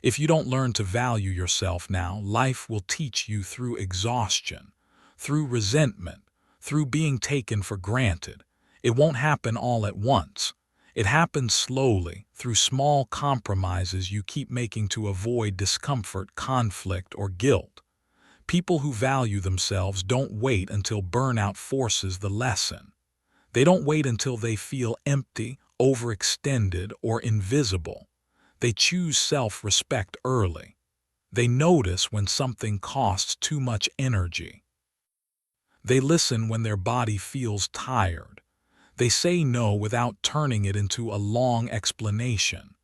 If you don't learn to value yourself now, life will teach you through exhaustion, through resentment, through being taken for granted. It won't happen all at once. It happens slowly, through small compromises you keep making to avoid discomfort, conflict, or guilt. People who value themselves don't wait until burnout forces the lesson. They don't wait until they feel empty, overextended, or invisible. They choose self-respect early. They notice when something costs too much energy. They listen when their body feels tired. They say no without turning it into a long explanation.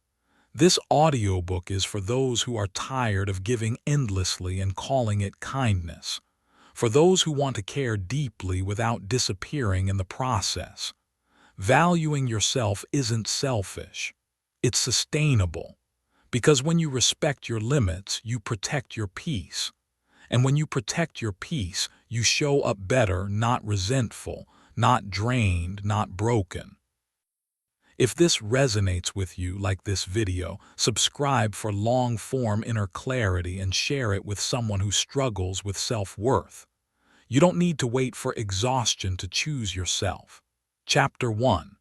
This audiobook is for those who are tired of giving endlessly and calling it kindness. For those who want to care deeply without disappearing in the process. Valuing yourself isn't selfish. It's sustainable. Because when you respect your limits, you protect your peace. And when you protect your peace, you show up better, not resentful, not drained, not broken. If this resonates with you like this video, subscribe for long-form inner clarity and share it with someone who struggles with self-worth. You don't need to wait for exhaustion to choose yourself. Chapter 1.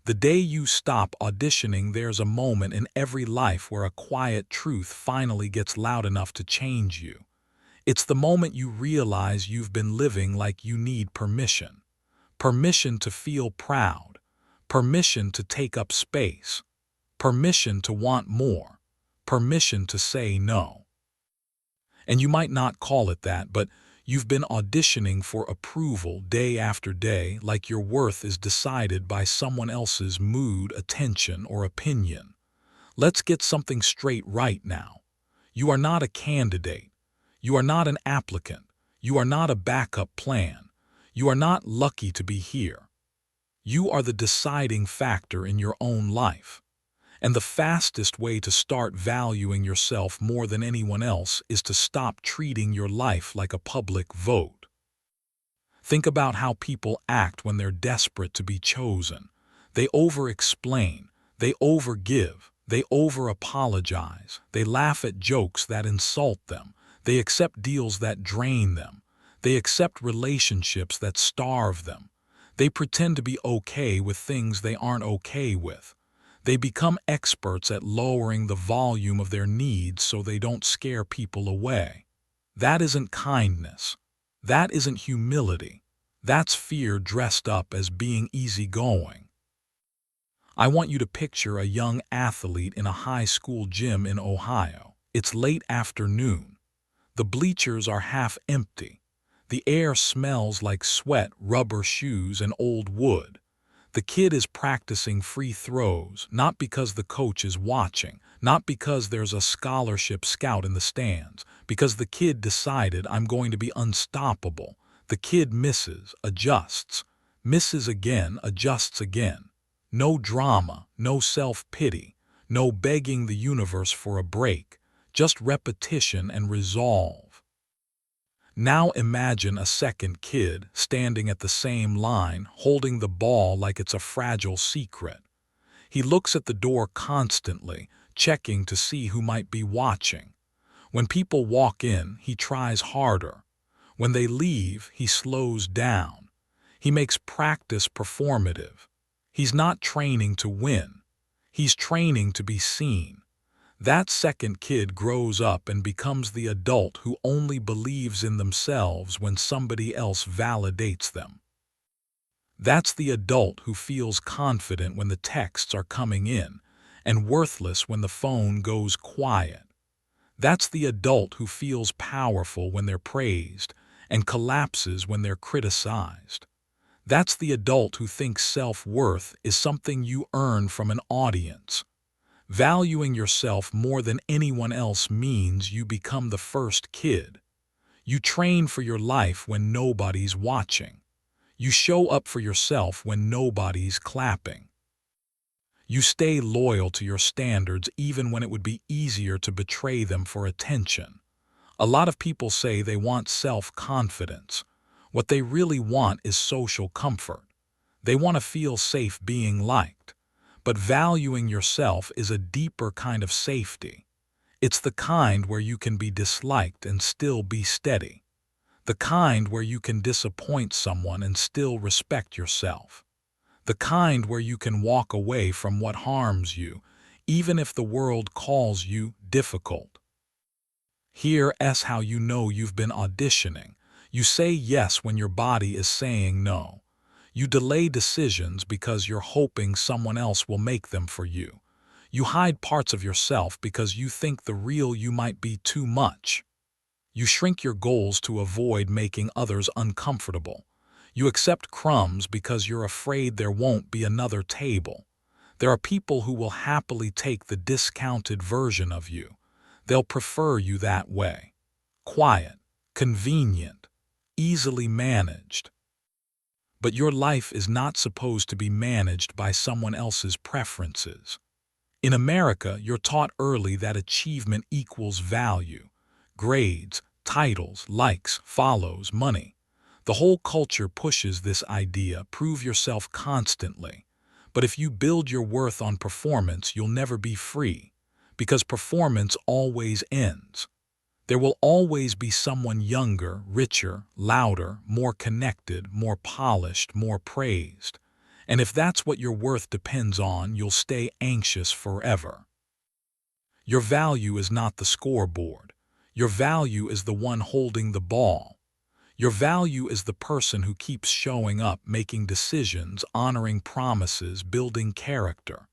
The day you stop auditioning, there's a moment in every life where a quiet truth finally gets loud enough to change you. It's the moment you realize you've been living like you need permission. Permission to feel proud. Permission to take up space. Permission to want more. Permission to say no. And you might not call it that, but you've been auditioning for approval day after day, like your worth is decided by someone else's mood, attention, or opinion. Let's get something straight right now. You are not a candidate. You are not an applicant. You are not a backup plan. You are not lucky to be here. You are the deciding factor in your own life. And the fastest way to start valuing yourself more than anyone else is to stop treating your life like a public vote. Think about how people act when they're desperate to be chosen. They over-explain, they over-give, they over-apologize, they laugh at jokes that insult them, they accept deals that drain them, they accept relationships that starve them, they pretend to be okay with things they aren't okay with. They become experts at lowering the volume of their needs so they don't scare people away. That isn't kindness. That isn't humility. That's fear dressed up as being easygoing. I want you to picture a young athlete in a high school gym in Ohio. It's late afternoon. The bleachers are half empty. The air smells like sweat, rubber shoes, and old wood. The kid is practicing free throws, not because the coach is watching, not because there's a scholarship scout in the stands, because the kid decided, I'm going to be unstoppable. The kid misses, adjusts, misses again, adjusts again. No drama, no self-pity, no begging the universe for a break, just repetition and resolve. Now imagine a second kid standing at the same line, holding the ball like it's a fragile secret. He looks at the door constantly, checking to see who might be watching. When people walk in, he tries harder. When they leave, he slows down. He makes practice performative. He's not training to win. He's training to be seen. That second kid grows up and becomes the adult who only believes in themselves when somebody else validates them. That's the adult who feels confident when the texts are coming in and worthless when the phone goes quiet. That's the adult who feels powerful when they're praised and collapses when they're criticized. That's the adult who thinks self-worth is something you earn from an audience. Valuing yourself more than anyone else means you become the first kid. You train for your life when nobody's watching. You show up for yourself when nobody's clapping. You stay loyal to your standards even when it would be easier to betray them for attention. A lot of people say they want self-confidence. What they really want is social comfort. They want to feel safe being liked. But valuing yourself is a deeper kind of safety. It's the kind where you can be disliked and still be steady. The kind where you can disappoint someone and still respect yourself. The kind where you can walk away from what harms you, even if the world calls you difficult. Here's how you know you've been auditioning. You say yes when your body is saying no. You delay decisions because you're hoping someone else will make them for you. You hide parts of yourself because you think the real you might be too much. You shrink your goals to avoid making others uncomfortable. You accept crumbs because you're afraid there won't be another table. There are people who will happily take the discounted version of you. They'll prefer you that way. Quiet, convenient, easily managed. But your life is not supposed to be managed by someone else's preferences. In America, you're taught early that achievement equals value. Grades, titles, likes, follows, money. The whole culture pushes this idea: prove yourself constantly. But if you build your worth on performance, you'll never be free, because performance always ends. There will always be someone younger, richer, louder, more connected, more polished, more praised. And if that's what your worth depends on, you'll stay anxious forever. Your value is not the scoreboard. Your value is the one holding the ball. Your value is the person who keeps showing up, making decisions, honoring promises, building character.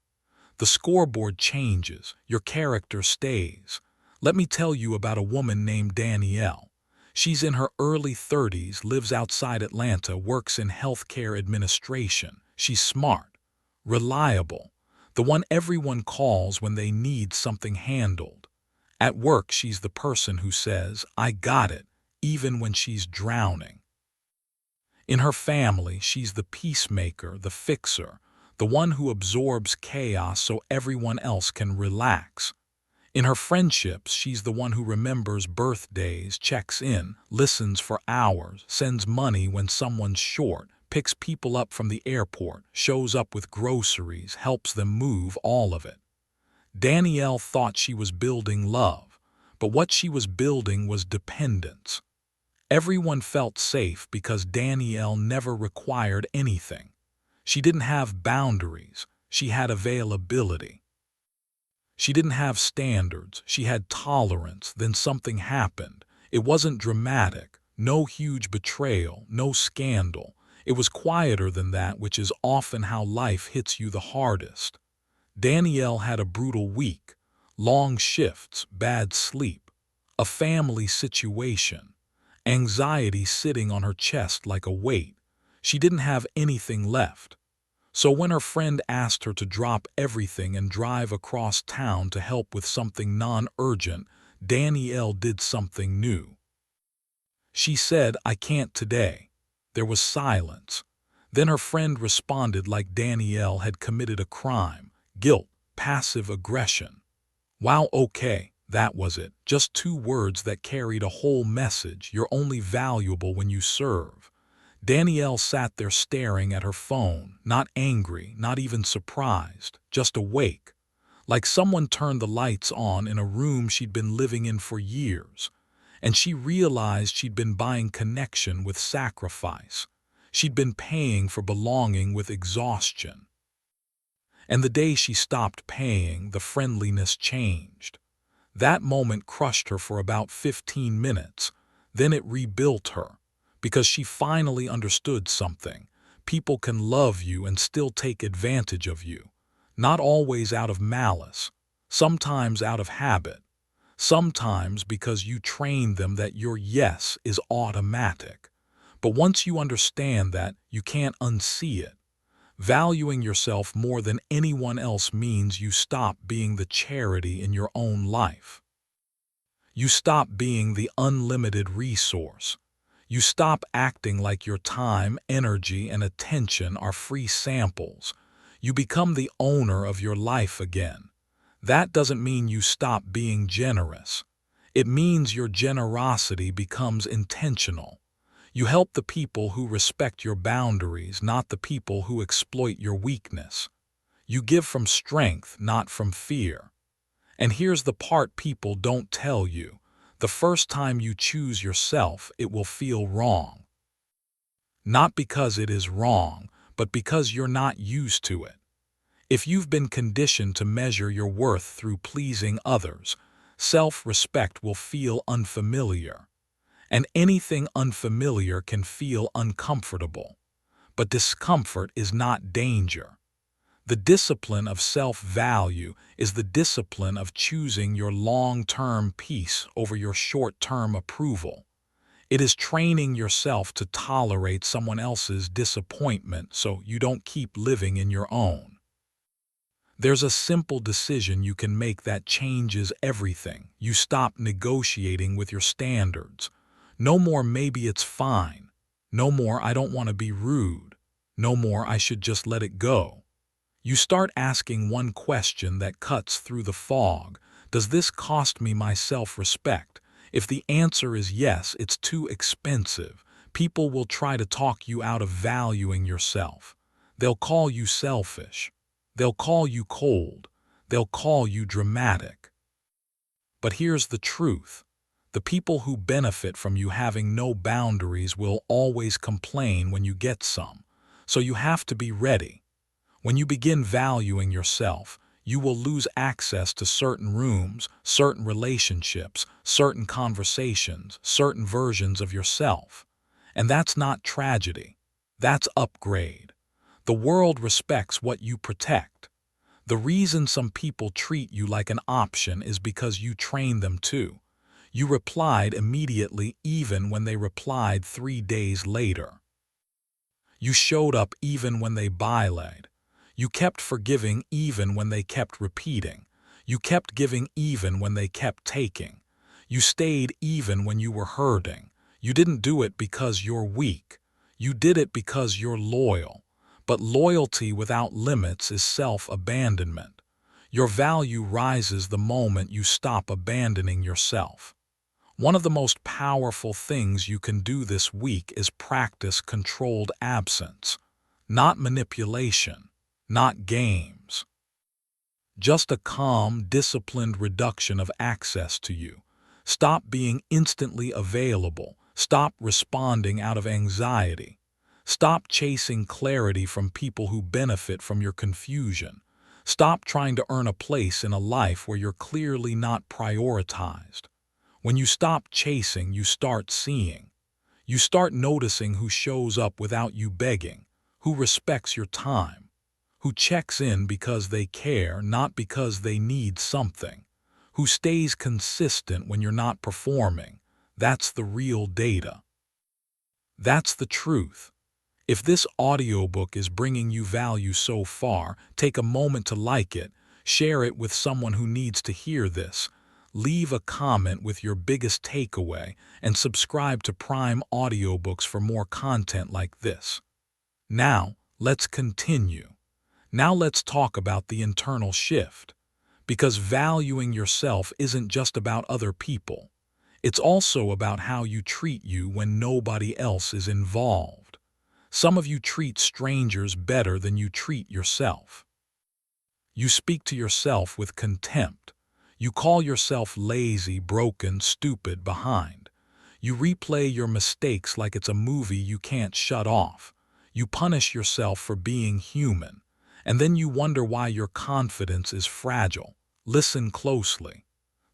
The scoreboard changes, your character stays. Let me tell you about a woman named Danielle. She's in her early 30s, lives outside Atlanta, works in healthcare administration. She's smart, reliable, the one everyone calls when they need something handled. At work, she's the person who says, "I got it," even when she's drowning. In her family, she's the peacemaker, the fixer, the one who absorbs chaos so everyone else can relax. In her friendships, she's the one who remembers birthdays, checks in, listens for hours, sends money when someone's short, picks people up from the airport, shows up with groceries, helps them move, all of it. Danielle thought she was building love, but what she was building was dependence. Everyone felt safe because Danielle never required anything. She didn't have boundaries, she had availability. She didn't have standards, she had tolerance. Then something happened. It wasn't dramatic, no huge betrayal, no scandal. It was quieter than that, which is often how life hits you the hardest. Danielle had a brutal week, long shifts, bad sleep, a family situation, anxiety sitting on her chest like a weight. She didn't have anything left. So when her friend asked her to drop everything and drive across town to help with something non-urgent, Danielle did something new. She said, "I can't today." There was silence. Then her friend responded like Danielle had committed a crime: guilt, passive aggression. "Wow, okay." That was it. Just two words that carried a whole message: you're only valuable when you serve. Danielle sat there staring at her phone, not angry, not even surprised, just awake. Like someone turned the lights on in a room she'd been living in for years. And she realized she'd been buying connection with sacrifice. She'd been paying for belonging with exhaustion. And the day she stopped paying, the friendliness changed. That moment crushed her for about 15 minutes. Then it rebuilt her, because she finally understood something. People can love you and still take advantage of you. Not always out of malice, sometimes out of habit, sometimes because you train them that your yes is automatic. But once you understand that, you can't unsee it. Valuing yourself more than anyone else means you stop being the charity in your own life. You stop being the unlimited resource. You stop acting like your time, energy, and attention are free samples. You become the owner of your life again. That doesn't mean you stop being generous. It means your generosity becomes intentional. You help the people who respect your boundaries, not the people who exploit your weakness. You give from strength, not from fear. And here's the part people don't tell you. The first time you choose yourself, it will feel wrong. Not because it is wrong, but because you're not used to it. If you've been conditioned to measure your worth through pleasing others, self-respect will feel unfamiliar. And anything unfamiliar can feel uncomfortable. But discomfort is not danger. The discipline of self-value is the discipline of choosing your long-term peace over your short-term approval. It is training yourself to tolerate someone else's disappointment so you don't keep living in your own. There's a simple decision you can make that changes everything. You stop negotiating with your standards. No more maybe it's fine. No more I don't want to be rude. No more I should just let it go. You start asking one question that cuts through the fog. Does this cost me my self-respect? If the answer is yes, it's too expensive. People will try to talk you out of valuing yourself. They'll call you selfish. They'll call you cold. They'll call you dramatic. But here's the truth. The people who benefit from you having no boundaries will always complain when you get some. So you have to be ready. When you begin valuing yourself, you will lose access to certain rooms, certain relationships, certain conversations, certain versions of yourself. And that's not tragedy. That's upgrade. The world respects what you protect. The reason some people treat you like an option is because you train them to. You replied immediately even when they replied 3 days later. You showed up even when they bylaid. You kept forgiving even when they kept repeating. You kept giving even when they kept taking. You stayed even when you were hurting. You didn't do it because you're weak. You did it because you're loyal. But loyalty without limits is self-abandonment. Your value rises the moment you stop abandoning yourself. One of the most powerful things you can do this week is practice controlled absence. Not manipulation, not games. Just a calm, disciplined reduction of access to you. Stop being instantly available. Stop responding out of anxiety. Stop chasing clarity from people who benefit from your confusion. Stop trying to earn a place in a life where you're clearly not prioritized. When you stop chasing, you start seeing. You start noticing who shows up without you begging, who respects your time, who checks in because they care, not because they need something, who stays consistent when you're not performing. That's the real data. That's the truth. If this audiobook is bringing you value so far, take a moment to like it, share it with someone who needs to hear this, leave a comment with your biggest takeaway, and subscribe to Prime Audiobooks for more content like this. Now, let's continue. Now let's talk about the internal shift. Because valuing yourself isn't just about other people. It's also about how you treat you when nobody else is involved. Some of you treat strangers better than you treat yourself. You speak to yourself with contempt. You call yourself lazy, broken, stupid, behind. You replay your mistakes like it's a movie you can't shut off. You punish yourself for being human. And then you wonder why your confidence is fragile. Listen closely.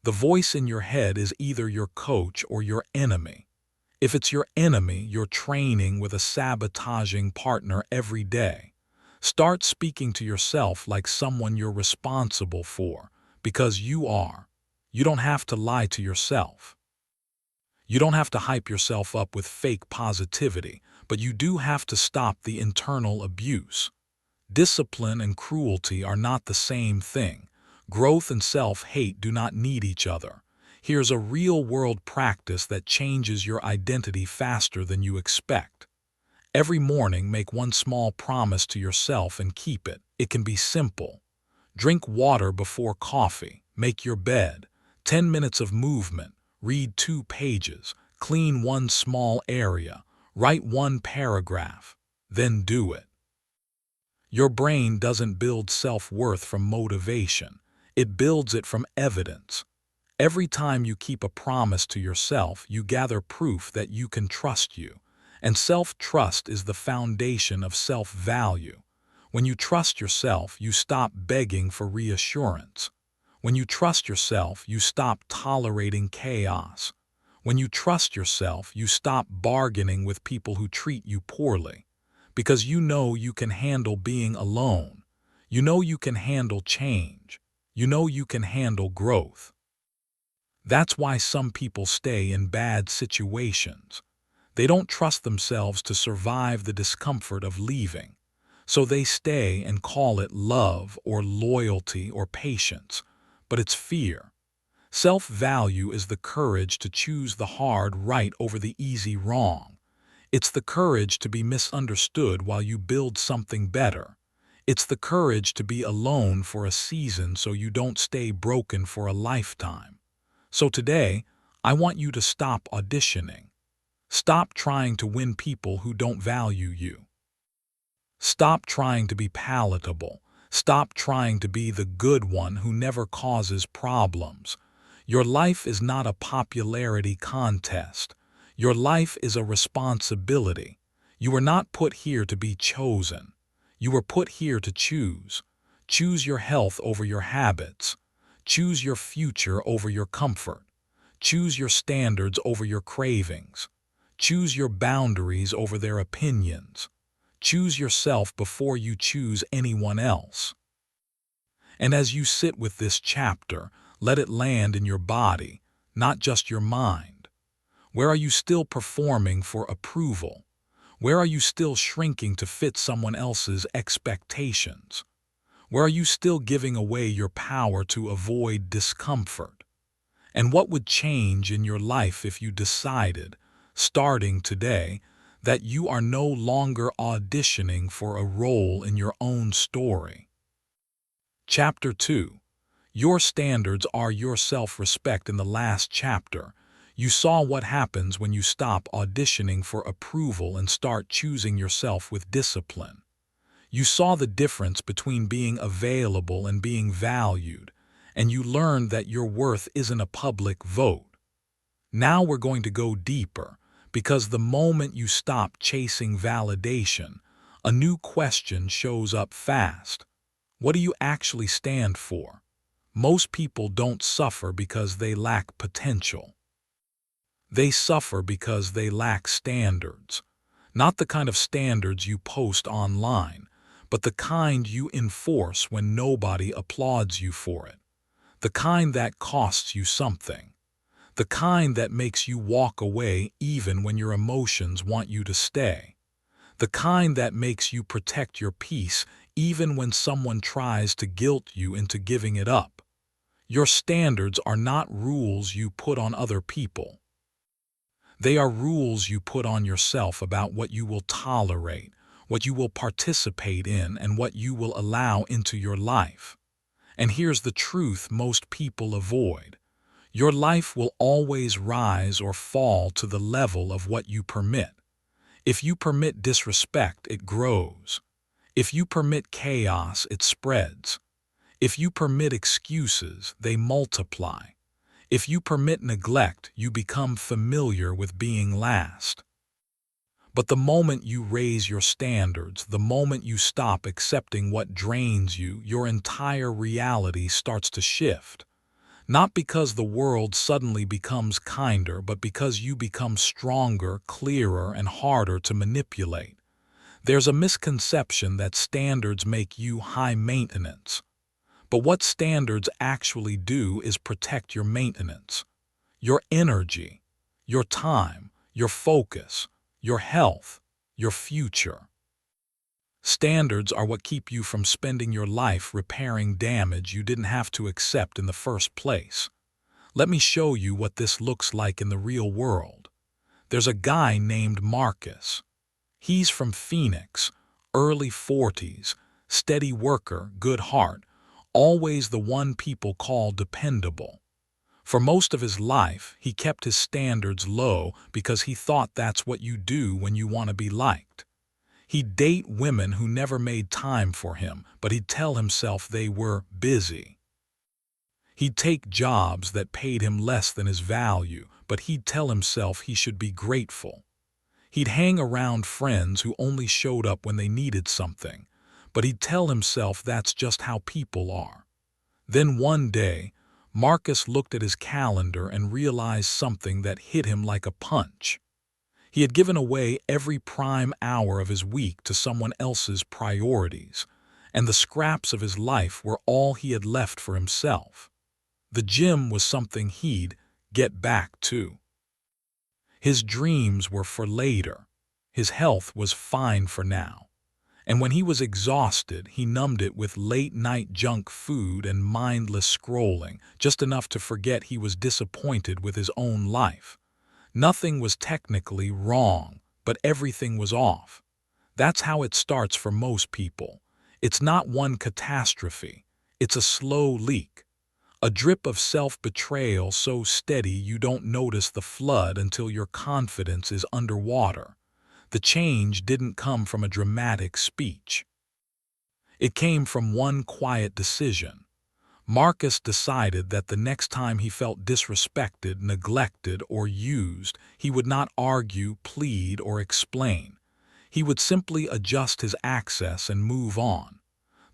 The voice in your head is either your coach or your enemy. If it's your enemy, you're training with a sabotaging partner every day. Start speaking to yourself like someone you're responsible for, because you are. You don't have to lie to yourself. You don't have to hype yourself up with fake positivity, but you do have to stop the internal abuse. Discipline and cruelty are not the same thing. Growth and self-hate do not need each other. Here's a real-world practice that changes your identity faster than you expect. Every morning, make one small promise to yourself and keep it. It can be simple. Drink water before coffee. Make your bed. 10 minutes of movement. Read 2 pages. Clean one small area. Write 1 paragraph. Then do it. Your brain doesn't build self-worth from motivation. It builds it from evidence. Every time you keep a promise to yourself, you gather proof that you can trust you. And self-trust is the foundation of self-value. When you trust yourself, you stop begging for reassurance. When you trust yourself, you stop tolerating chaos. When you trust yourself, you stop bargaining with people who treat you poorly. Because you know you can handle being alone. You know you can handle change. You know you can handle growth. That's why some people stay in bad situations. They don't trust themselves to survive the discomfort of leaving. So they stay and call it love or loyalty or patience. But it's fear. Self-value is the courage to choose the hard right over the easy wrong. It's the courage to be misunderstood while you build something better. It's the courage to be alone for a season so you don't stay broken for a lifetime. So today, I want you to stop auditioning. Stop trying to win people who don't value you. Stop trying to be palatable. Stop trying to be the good one who never causes problems. Your life is not a popularity contest. Your life is a responsibility. You were not put here to be chosen. You were put here to choose. Choose your health over your habits. Choose your future over your comfort. Choose your standards over your cravings. Choose your boundaries over their opinions. Choose yourself before you choose anyone else. And as you sit with this chapter, let it land in your body, not just your mind. Where are you still performing for approval? Where are you still shrinking to fit someone else's expectations? Where are you still giving away your power to avoid discomfort? And what would change in your life if you decided, starting today, that you are no longer auditioning for a role in your own story? Chapter 2. Your standards are your self-respect. In the last chapter, you saw what happens when you stop auditioning for approval and start choosing yourself with discipline. You saw the difference between being available and being valued, and you learned that your worth isn't a public vote. Now we're going to go deeper, because the moment you stop chasing validation, a new question shows up fast. What do you actually stand for? Most people don't suffer because they lack potential. They suffer because they lack standards. Not the kind of standards you post online, but the kind you enforce when nobody applauds you for it. The kind that costs you something. The kind that makes you walk away even when your emotions want you to stay. The kind that makes you protect your peace even when someone tries to guilt you into giving it up. Your standards are not rules you put on other people. They are rules you put on yourself about what you will tolerate, what you will participate in, and what you will allow into your life. And here's the truth most people avoid. Your life will always rise or fall to the level of what you permit. If you permit disrespect, it grows. If you permit chaos, it spreads. If you permit excuses, they multiply. If you permit neglect, you become familiar with being last. But the moment you raise your standards, the moment you stop accepting what drains you, your entire reality starts to shift. Not because the world suddenly becomes kinder, but because you become stronger, clearer, and harder to manipulate. There's a misconception that standards make you high maintenance. But what standards actually do is protect your maintenance, your energy, your time, your focus, your health, your future. Standards are what keep you from spending your life repairing damage you didn't have to accept in the first place. Let me show you what this looks like in the real world. There's a guy named Marcus. He's from Phoenix, early 40s, steady worker, good heart, always the one people call dependable. For most of his life, he kept his standards low because he thought that's what you do when you want to be liked. He'd date women who never made time for him, but he'd tell himself they were busy. He'd take jobs that paid him less than his value, but he'd tell himself he should be grateful. He'd hang around friends who only showed up when they needed something, but he'd tell himself that's just how people are. Then one day, Marcus looked at his calendar and realized something that hit him like a punch. He had given away every prime hour of his week to someone else's priorities, and the scraps of his life were all he had left for himself. The gym was something he'd get back to. His dreams were for later. His health was fine for now. And when he was exhausted, he numbed it with late-night junk food and mindless scrolling, just enough to forget he was disappointed with his own life. Nothing was technically wrong, but everything was off. That's how it starts for most people. It's not one catastrophe. It's a slow leak. A drip of self-betrayal so steady you don't notice the flood until your confidence is underwater. The change didn't come from a dramatic speech. It came from one quiet decision. Marcus decided that the next time he felt disrespected, neglected, or used, he would not argue, plead, or explain. He would simply adjust his access and move on.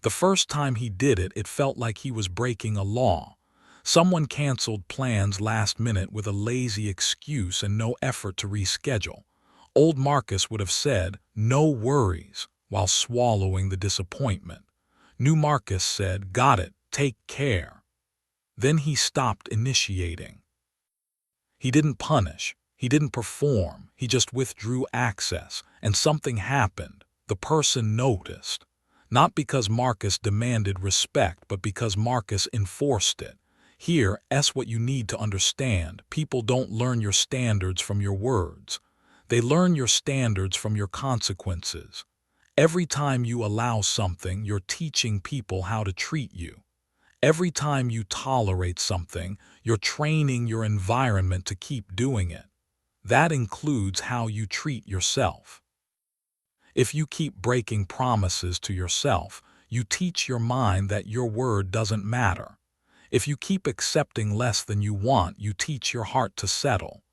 The first time he did it, it felt like he was breaking a law. Someone canceled plans last minute with a lazy excuse and no effort to reschedule. Old Marcus would have said, "No worries," while swallowing the disappointment. New Marcus said, "Got it, take care." Then he stopped initiating. He didn't punish, he didn't perform, he just withdrew access, and something happened. The person noticed. Not because Marcus demanded respect, but because Marcus enforced it. Here's what you need to understand. People don't learn your standards from your words. They learn your standards from your consequences. Every time you allow something, you're teaching people how to treat you. Every time you tolerate something, you're training your environment to keep doing it. That includes how you treat yourself. If you keep breaking promises to yourself, you teach your mind that your word doesn't matter. If you keep accepting less than you want, you teach your heart to settle.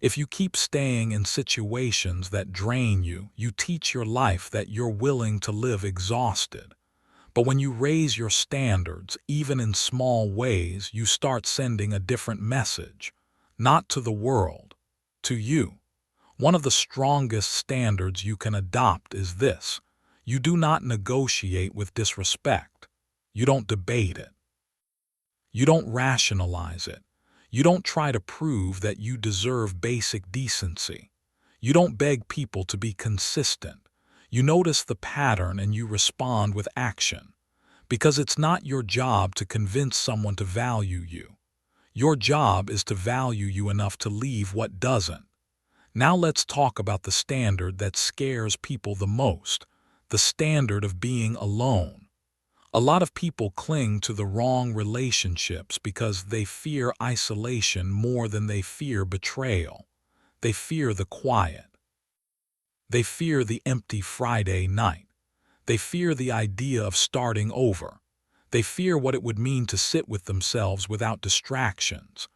If you keep staying in situations that drain you, you teach your life that you're willing to live exhausted. But when you raise your standards, even in small ways, you start sending a different message. Not to the world, to you. One of the strongest standards you can adopt is this: you do not negotiate with disrespect. You don't debate it. You don't rationalize it. You don't try to prove that you deserve basic decency. You don't beg people to be consistent. You notice the pattern and you respond with action. Because it's not your job to convince someone to value you. Your job is to value you enough to leave what doesn't. Now let's talk about the standard that scares people the most, the standard of being alone. A lot of people cling to the wrong relationships because they fear isolation more than they fear betrayal. They fear the quiet. They fear the empty Friday night. They fear the idea of starting over. They fear what it would mean to sit with themselves without distractions.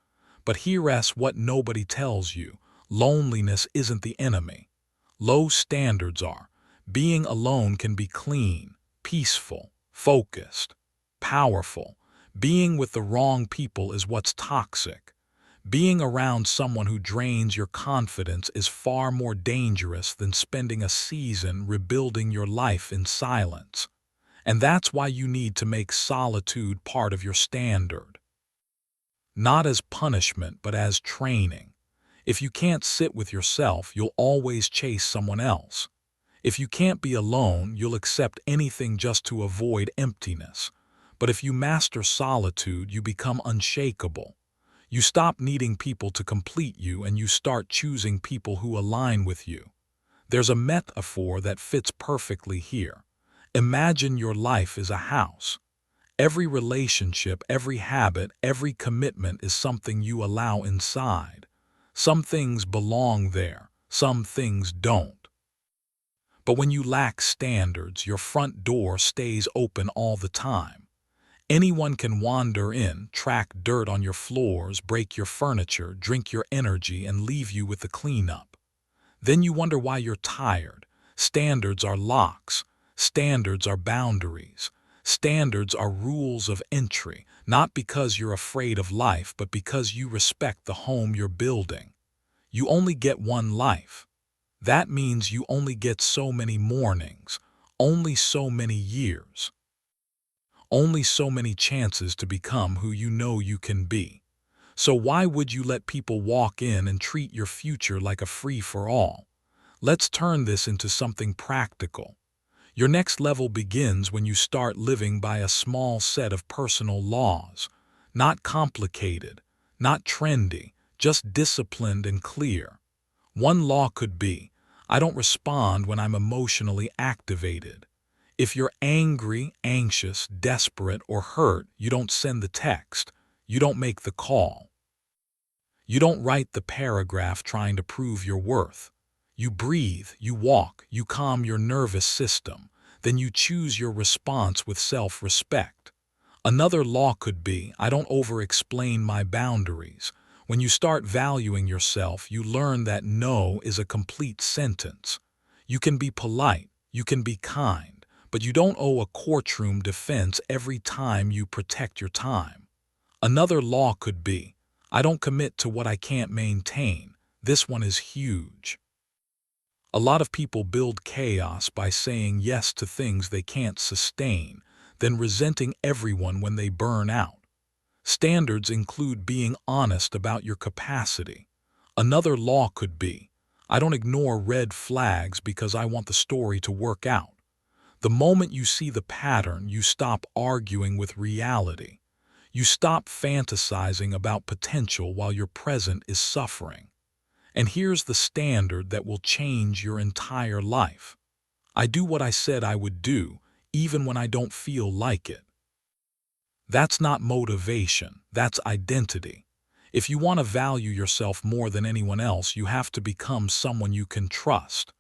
But here's what nobody tells you: loneliness isn't the enemy. Low standards are. Being alone can be clean, peaceful, focused, powerful. Being with the wrong people is what's toxic. Being around someone who drains your confidence is far more dangerous than spending a season rebuilding your life in silence. And that's why you need to make solitude part of your standard. Not as punishment, but as training. If you can't sit with yourself, you'll always chase someone else. If you can't be alone, you'll accept anything just to avoid emptiness. But if you master solitude, you become unshakable. You stop needing people to complete you and you start choosing people who align with you. There's a metaphor that fits perfectly here. Imagine your life is a house. Every relationship, every habit, every commitment is something you allow inside. Some things belong there, some things don't. But when you lack standards, your front door stays open all the time. Anyone can wander in, track dirt on your floors, break your furniture, drink your energy, and leave you with the cleanup. Then you wonder why you're tired. Standards are locks. Standards are boundaries. Standards are rules of entry, not because you're afraid of life, but because you respect the home you're building. You only get one life. That means you only get so many mornings, only so many years, only so many chances to become who you know you can be. So why would you let people walk in and treat your future like a free-for-all? Let's turn this into something practical. Your next level begins when you start living by a small set of personal laws. Not complicated, not trendy, just disciplined and clear. One law could be, I don't respond when I'm emotionally activated. If you're angry, anxious, desperate, or hurt, you don't send the text. You don't make the call. You don't write the paragraph trying to prove your worth. You breathe, you walk, you calm your nervous system. Then you choose your response with self-respect. Another law could be, I don't over-explain my boundaries. When you start valuing yourself, you learn that no is a complete sentence. You can be polite, you can be kind, but you don't owe a courtroom defense every time you protect your time. Another law could be, I don't commit to what I can't maintain. This one is huge. A lot of people build chaos by saying yes to things they can't sustain, then resenting everyone when they burn out. Standards include being honest about your capacity. Another law could be, I don't ignore red flags because I want the story to work out. The moment you see the pattern, you stop arguing with reality. You stop fantasizing about potential while your present is suffering. And here's the standard that will change your entire life. I do what I said I would do, even when I don't feel like it. That's not motivation, that's identity. If you want to value yourself more than anyone else, you have to become someone you can trust.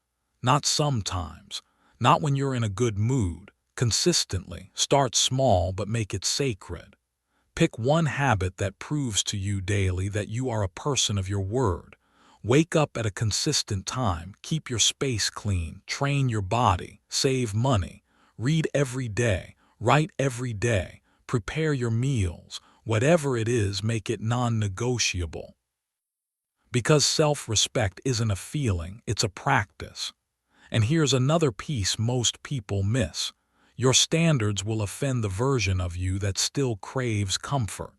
Not sometimes, not when you're in a good mood. Consistently, start small but make it sacred. Pick one habit that proves to you daily that you are a person of your word. Wake up at a consistent time, keep your space clean, train your body, save money, read every day, write every day, prepare your meals. Whatever it is, make it non-negotiable. Because self-respect isn't a feeling, it's a practice. And here's another piece most people miss. Your standards will offend the version of you that still craves comfort.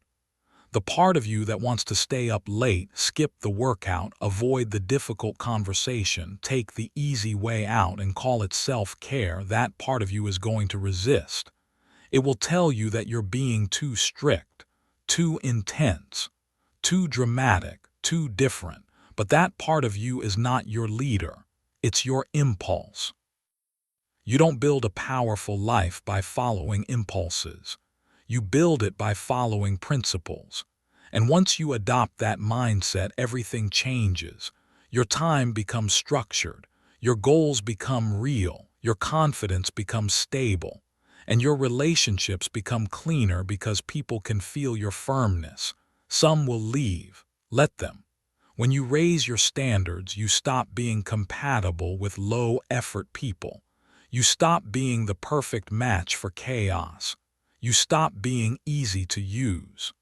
The part of you that wants to stay up late, skip the workout, avoid the difficult conversation, take the easy way out and call it self-care, that part of you is going to resist. It will tell you that you're being too strict, too intense, too dramatic, too different. But that part of you is not your leader. It's your impulse. You don't build a powerful life by following impulses. You build it by following principles. And once you adopt that mindset, everything changes. Your time becomes structured. Your goals become real. Your confidence becomes stable. And your relationships become cleaner because people can feel your firmness. Some will leave. Let them. When you raise your standards, you stop being compatible with low-effort people. You stop being the perfect match for chaos. You stop being easy to use.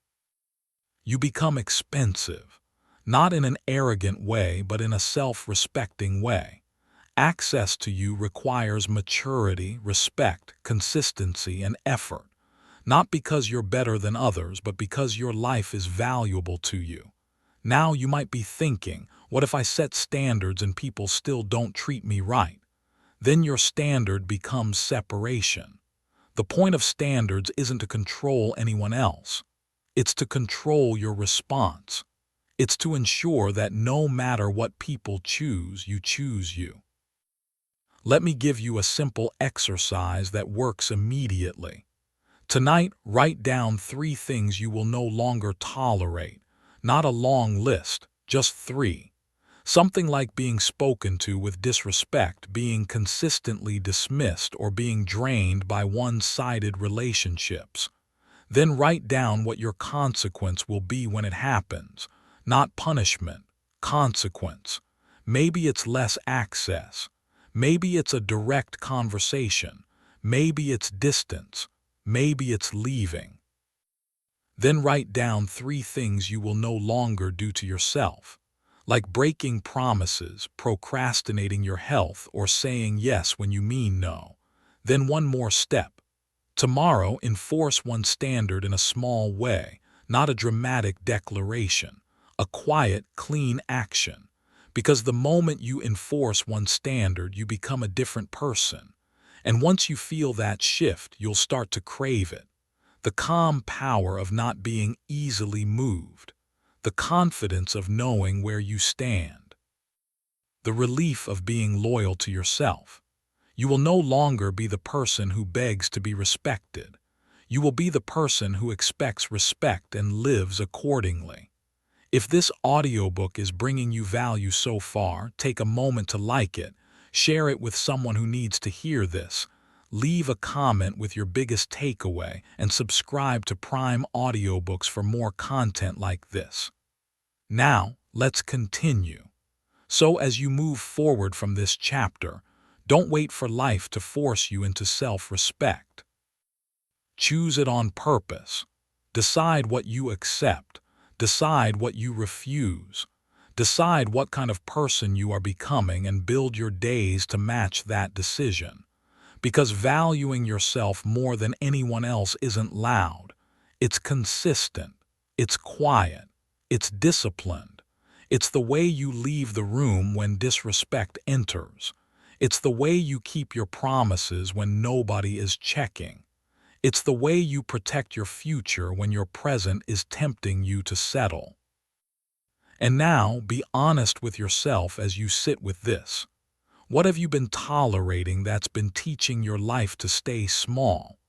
You become expensive, not in an arrogant way, but in a self-respecting way. Access to you requires maturity, respect, consistency, and effort. Not because you're better than others, but because your life is valuable to you. Now you might be thinking, what if I set standards and people still don't treat me right? Then your standard becomes separation. The point of standards isn't to control anyone else. It's to control your response. It's to ensure that no matter what people choose, you choose you. Let me give you a simple exercise that works immediately. Tonight, write down 3 things you will no longer tolerate. Not a long list, just 3. Something like being spoken to with disrespect, being consistently dismissed, or being drained by one-sided relationships. Then write down what your consequence will be when it happens. Not punishment, consequence. Maybe it's less access. Maybe it's a direct conversation. Maybe it's distance. Maybe it's leaving. Then write down 3 things you will no longer do to yourself, like breaking promises, procrastinating your health, or saying yes when you mean no. Then one more step. Tomorrow, enforce one standard in a small way, not a dramatic declaration, a quiet, clean action. Because the moment you enforce one standard, you become a different person. And once you feel that shift, you'll start to crave it. The calm power of not being easily moved. The confidence of knowing where you stand. The relief of being loyal to yourself. You will no longer be the person who begs to be respected. You will be the person who expects respect and lives accordingly. If this audiobook is bringing you value so far, take a moment to like it, share it with someone who needs to hear this, leave a comment with your biggest takeaway, and subscribe to Prime Audiobooks for more content like this. Now, let's continue. So as you move forward from this chapter, don't wait for life to force you into self-respect. Choose it on purpose. Decide what you accept. Decide what you refuse. Decide what kind of person you are becoming and build your days to match that decision. Because valuing yourself more than anyone else isn't loud. It's consistent. It's quiet. It's disciplined. It's the way you leave the room when disrespect enters. It's the way you keep your promises when nobody is checking. It's the way you protect your future when your present is tempting you to settle. And now, be honest with yourself as you sit with this. What have you been tolerating that's been teaching your life to stay small?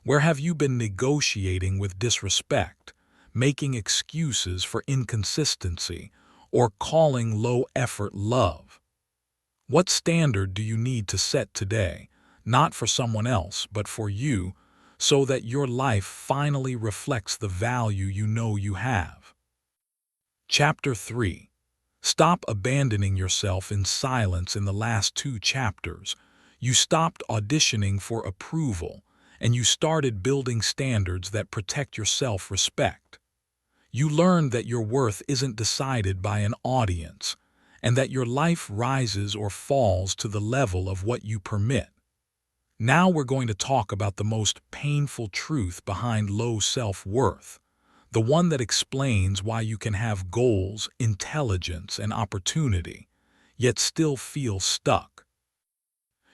Where have you been negotiating with disrespect, making excuses for inconsistency, or calling low-effort love? What standard do you need to set today, not for someone else, but for you, so that your life finally reflects the value you know you have? Chapter 3. Stop abandoning yourself in silence. In the last 2 chapters, you stopped auditioning for approval, and you started building standards that protect your self-respect. You learned that your worth isn't decided by an audience, and that your life rises or falls to the level of what you permit. Now we're going to talk about the most painful truth behind low self-worth, the one that explains why you can have goals, intelligence, and opportunity, yet still feel stuck.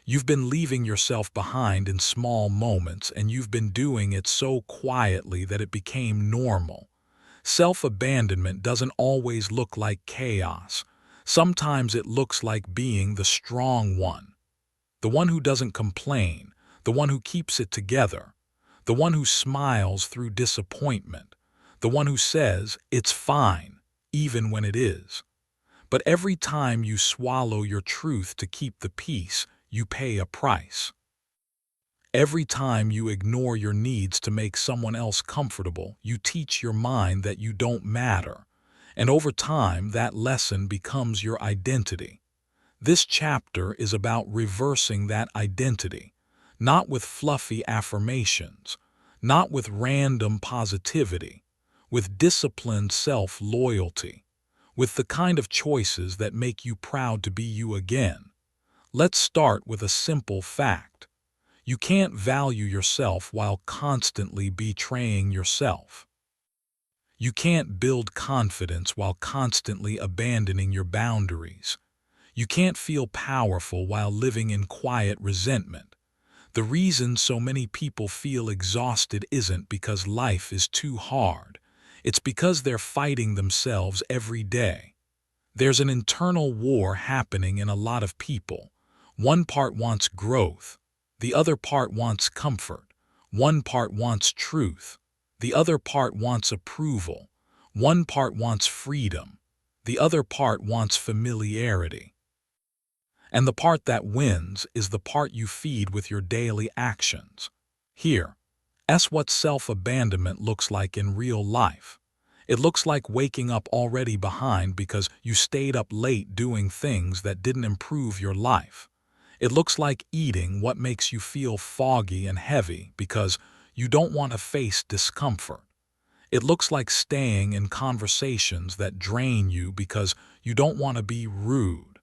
You've been leaving yourself behind in small moments, and you've been doing it so quietly that it became normal. Self-abandonment doesn't always look like chaos. Sometimes it looks like being the strong one, the one who doesn't complain, the one who keeps it together, the one who smiles through disappointment, the one who says, "It's fine," even when it is. But every time you swallow your truth to keep the peace, you pay a price. Every time you ignore your needs to make someone else comfortable, you teach your mind that you don't matter. And over time, that lesson becomes your identity. This chapter is about reversing that identity, not with fluffy affirmations, not with random positivity, with disciplined self-loyalty, with the kind of choices that make you proud to be you again. Let's start with a simple fact. You can't value yourself while constantly betraying yourself. You can't build confidence while constantly abandoning your boundaries. You can't feel powerful while living in quiet resentment. The reason so many people feel exhausted isn't because life is too hard. It's because they're fighting themselves every day. There's an internal war happening in a lot of people. One part wants growth. The other part wants comfort. One part wants truth. The other part wants approval. One part wants freedom. The other part wants familiarity. And the part that wins is the part you feed with your daily actions. Here, That's what self-abandonment looks like in real life. It looks like waking up already behind because you stayed up late doing things that didn't improve your life. It looks like eating what makes you feel foggy and heavy because you don't want to face discomfort. It looks like staying in conversations that drain you because you don't want to be rude.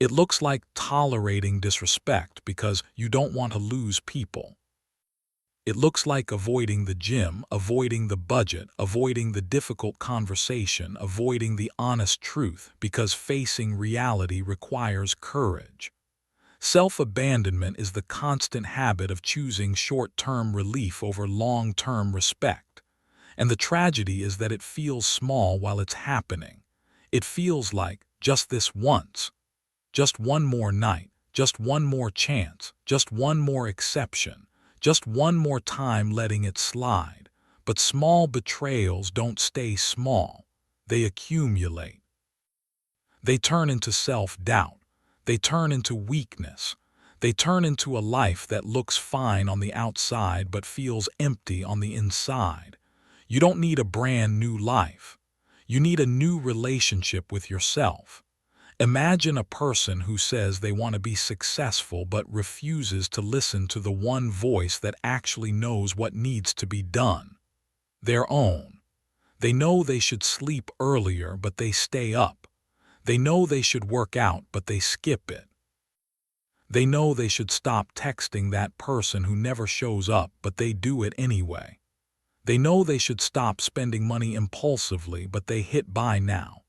It looks like tolerating disrespect because you don't want to lose people. It looks like avoiding the gym, avoiding the budget, avoiding the difficult conversation, avoiding the honest truth because facing reality requires courage. Self-abandonment is the constant habit of choosing short-term relief over long-term respect. And the tragedy is that it feels small while it's happening. It feels like just this once, just one more night, just one more chance, just one more exception, just one more time letting it slide. But small betrayals don't stay small. They accumulate. They turn into self-doubt. They turn into weakness. They turn into a life that looks fine on the outside but feels empty on the inside. You don't need a brand new life. You need a new relationship with yourself. Imagine a person who says they want to be successful but refuses to listen to the one voice that actually knows what needs to be done. Their own. They know they should sleep earlier but they stay up. They know they should work out but they skip it. They know they should stop texting that person who never shows up but they do it anyway. They know they should stop spending money impulsively but they hit buy now.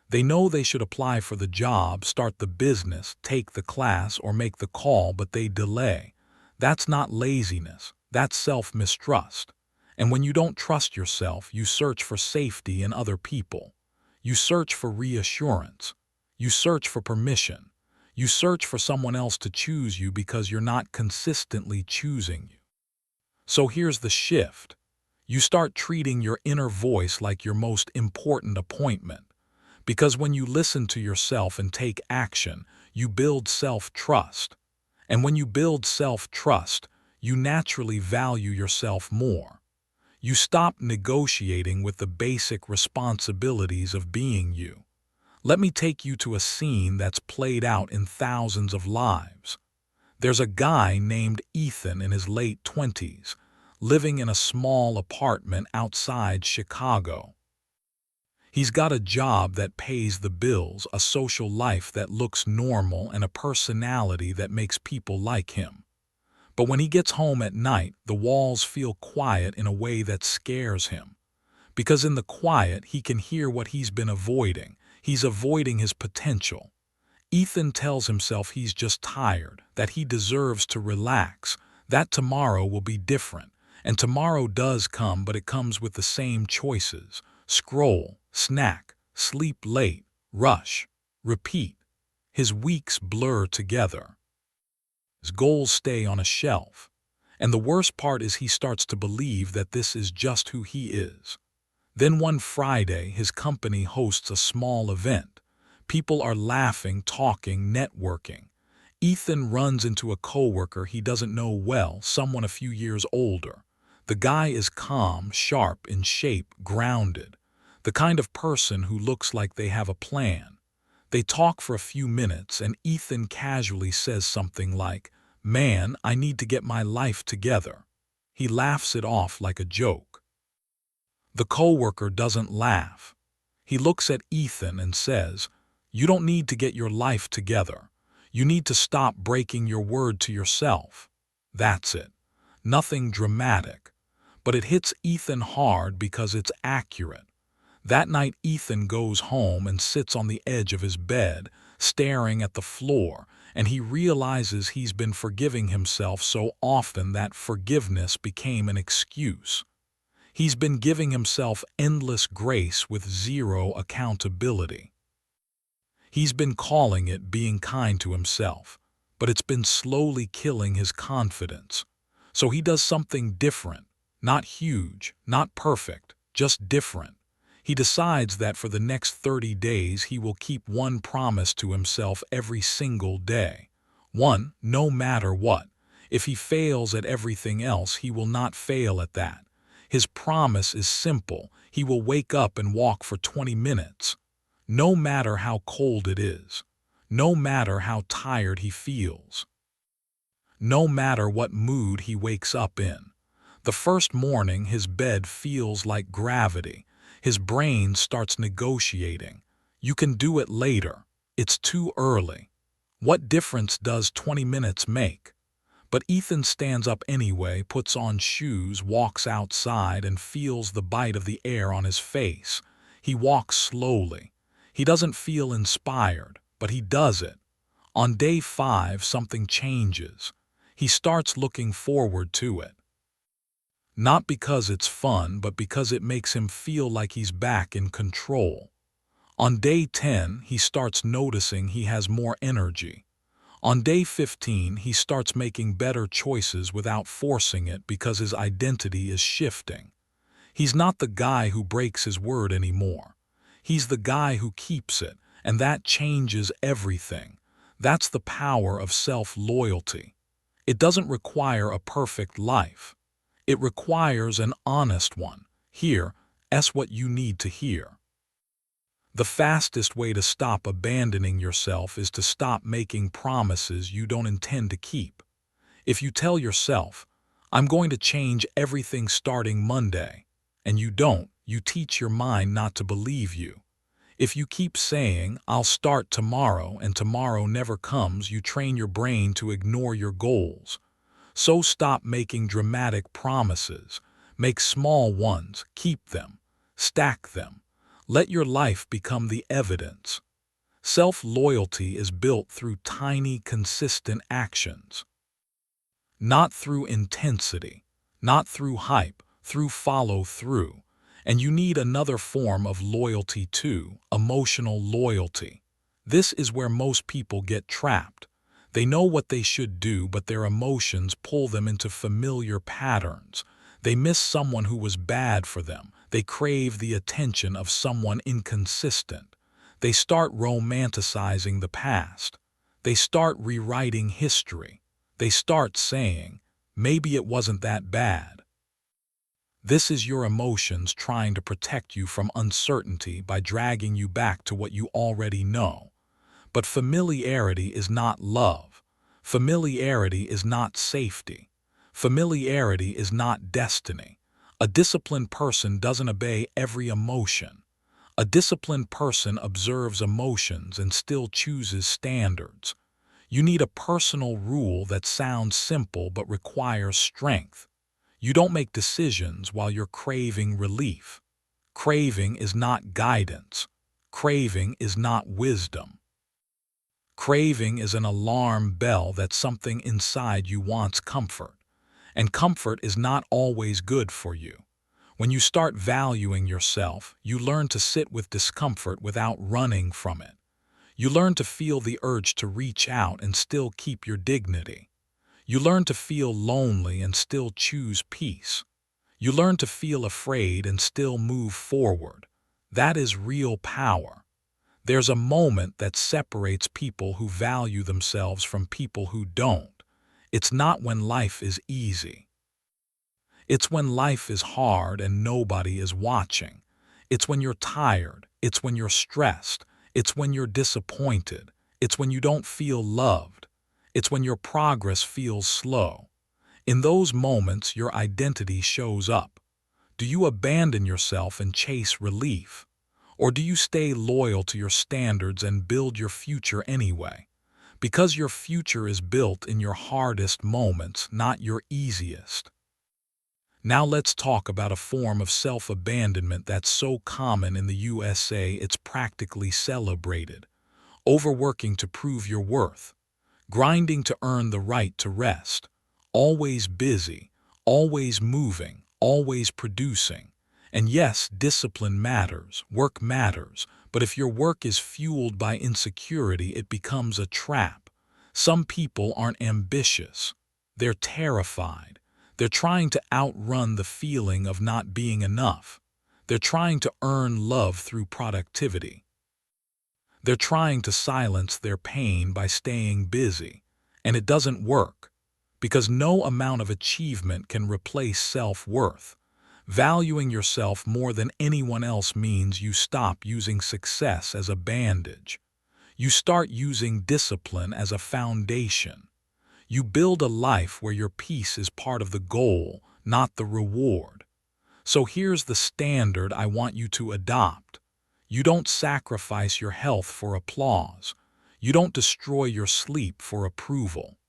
They know they should apply for the job, start the business, take the class, or make the call, but they delay. That's not laziness. That's self-mistrust. And when you don't trust yourself, you search for safety in other people. You search for reassurance. You search for permission. You search for someone else to choose you because you're not consistently choosing you. So here's the shift. You start treating your inner voice like your most important appointment. Because when you listen to yourself and take action, you build self-trust. And when you build self-trust, you naturally value yourself more. You stop negotiating with the basic responsibilities of being you. Let me take you to a scene that's played out in thousands of lives. There's a guy named Ethan in his late 20s, living in a small apartment outside Chicago. He's got a job that pays the bills, a social life that looks normal, and a personality that makes people like him. But when he gets home at night, the walls feel quiet in a way that scares him. Because in the quiet, he can hear what he's been avoiding. He's avoiding his potential. Ethan tells himself he's just tired, that he deserves to relax, that tomorrow will be different. And tomorrow does come, but it comes with the same choices. Scroll, snack, sleep late, rush, repeat. His weeks blur together. His goals stay on a shelf. And the worst part is he starts to believe that this is just who he is. Then one Friday, his company hosts a small event. People are laughing, talking, networking. Ethan runs into a coworker he doesn't know well, someone a few years older. The guy is calm, sharp, in shape, grounded. The kind of person who looks like they have a plan. They talk for a few minutes and Ethan casually says something like, "Man, I need to get my life together." He laughs it off like a joke. The coworker doesn't laugh. He looks at Ethan and says, "You don't need to get your life together. You need to stop breaking your word to yourself." That's it. Nothing dramatic. But it hits Ethan hard because it's accurate. That night Ethan goes home and sits on the edge of his bed, staring at the floor, and he realizes he's been forgiving himself so often that forgiveness became an excuse. He's been giving himself endless grace with zero accountability. He's been calling it being kind to himself, but it's been slowly killing his confidence. So he does something different. Not huge, not perfect, just different. He decides that for the next 30 days he will keep one promise to himself every single day. One, no matter what. If he fails at everything else, he will not fail at that. His promise is simple. He will wake up and walk for 20 minutes. No matter how cold it is. No matter how tired he feels. No matter what mood he wakes up in. The first morning his bed feels like gravity. His brain starts negotiating. You can do it later. It's too early. What difference does 20 minutes make? But Ethan stands up anyway, puts on shoes, walks outside, and feels the bite of the air on his face. He walks slowly. He doesn't feel inspired, but he does it. On day 5, something changes. He starts looking forward to it. Not because it's fun, but because it makes him feel like he's back in control. On day 10, he starts noticing he has more energy. On day 15, he starts making better choices without forcing it because his identity is shifting. He's not the guy who breaks his word anymore. He's the guy who keeps it, and that changes everything. That's the power of self-loyalty. It doesn't require a perfect life. It requires an honest one. Here, that's what you need to hear. The fastest way to stop abandoning yourself is to stop making promises you don't intend to keep. If you tell yourself, I'm going to change everything starting Monday, and you don't, you teach your mind not to believe you. If you keep saying, I'll start tomorrow, and tomorrow never comes, you train your brain to ignore your goals. So stop making dramatic promises. Make small ones, keep them, stack them. Let your life become the evidence. Self-loyalty is built through tiny, consistent actions. Not through intensity, not through hype, through follow-through. And you need another form of loyalty too, emotional loyalty. This is where most people get trapped. They know what they should do, but their emotions pull them into familiar patterns. They miss someone who was bad for them. They crave the attention of someone inconsistent. They start romanticizing the past. They start rewriting history. They start saying, maybe it wasn't that bad. This is your emotions trying to protect you from uncertainty by dragging you back to what you already know. But familiarity is not love. Familiarity is not safety. Familiarity is not destiny. A disciplined person doesn't obey every emotion. A disciplined person observes emotions and still chooses standards. You need a personal rule that sounds simple but requires strength. You don't make decisions while you're craving relief. Craving is not guidance. Craving is not wisdom. Craving is an alarm bell that something inside you wants comfort. And comfort is not always good for you. When you start valuing yourself, you learn to sit with discomfort without running from it. You learn to feel the urge to reach out and still keep your dignity. You learn to feel lonely and still choose peace. You learn to feel afraid and still move forward. That is real power. There's a moment that separates people who value themselves from people who don't. It's not when life is easy. It's when life is hard and nobody is watching. It's when you're tired. It's when you're stressed. It's when you're disappointed. It's when you don't feel loved. It's when your progress feels slow. In those moments, your identity shows up. Do you abandon yourself and chase relief? Or do you stay loyal to your standards and build your future anyway? Because your future is built in your hardest moments, not your easiest. Now let's talk about a form of self-abandonment that's so common in the USA it's practically celebrated. Overworking to prove your worth. Grinding to earn the right to rest. Always busy, always moving, always producing. And yes, discipline matters, work matters, but if your work is fueled by insecurity, it becomes a trap. Some people aren't ambitious. They're terrified. They're trying to outrun the feeling of not being enough. They're trying to earn love through productivity. They're trying to silence their pain by staying busy. And it doesn't work. because no amount of achievement can replace self-worth. Valuing yourself more than anyone else means you stop using success as a bandage. You start using discipline as a foundation. You build a life where your peace is part of the goal, not the reward. So here's the standard I want you to adopt. You don't sacrifice your health for applause. You don't destroy your sleep for approval.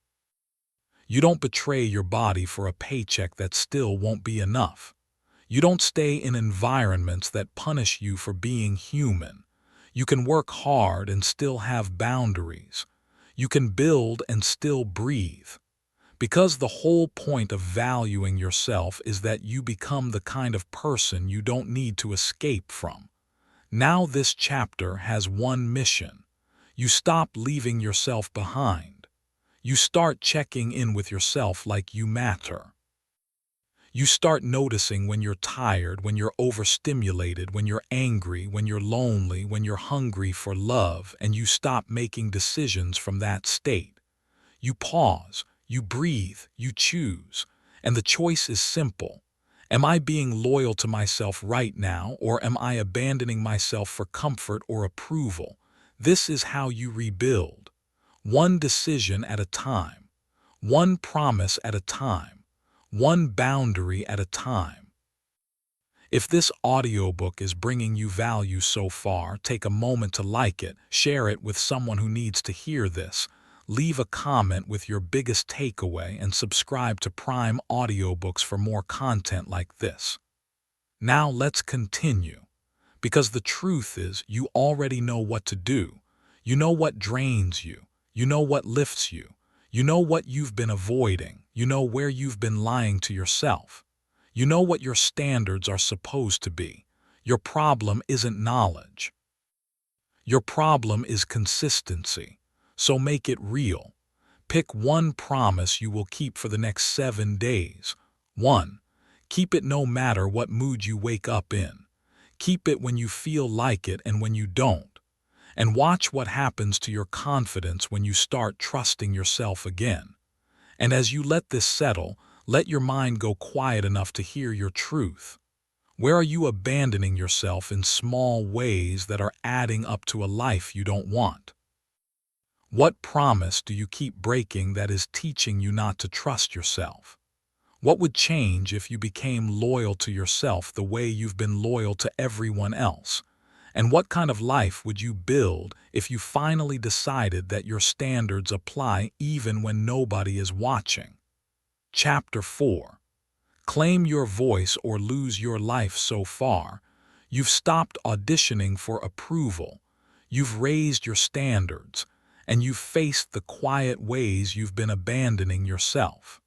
You don't betray your body for a paycheck that still won't be enough. You don't stay in environments that punish you for being human. You can work hard and still have boundaries. You can build and still breathe. Because the whole point of valuing yourself is that you become the kind of person you don't need to escape from. Now this chapter has one mission. You stop leaving yourself behind. You start checking in with yourself like you matter. You start noticing when you're tired, when you're overstimulated, when you're angry, when you're lonely, when you're hungry for love, and you stop making decisions from that state. You pause, you breathe, you choose, and the choice is simple. Am I being loyal to myself right now, or am I abandoning myself for comfort or approval? This is how you rebuild. One decision at a time. One promise at a time. One boundary at a time. If this audiobook is bringing you value so far, take a moment to like it, share it with someone who needs to hear this, leave a comment with your biggest takeaway, and subscribe to Prime Audiobooks for more content like this. Now let's continue. Because the truth is, you already know what to do. You know what drains you. You know what lifts you. You know what you've been avoiding. You know where you've been lying to yourself. You know what your standards are supposed to be. Your problem isn't knowledge. Your problem is consistency. So make it real. Pick one promise you will keep for the next 7 days. 1. Keep it no matter what mood you wake up in. Keep it when you feel like it and when you don't. And watch what happens to your confidence when you start trusting yourself again. And as you let this settle, let your mind go quiet enough to hear your truth. Where are you abandoning yourself in small ways that are adding up to a life you don't want? What promise do you keep breaking that is teaching you not to trust yourself? What would change if you became loyal to yourself the way you've been loyal to everyone else? And what kind of life would you build if you finally decided that your standards apply even when nobody is watching? Chapter 4. Claim your voice or lose your life. So far, you've stopped auditioning for approval. You've raised your standards, and you've faced the quiet ways you've been abandoning yourself.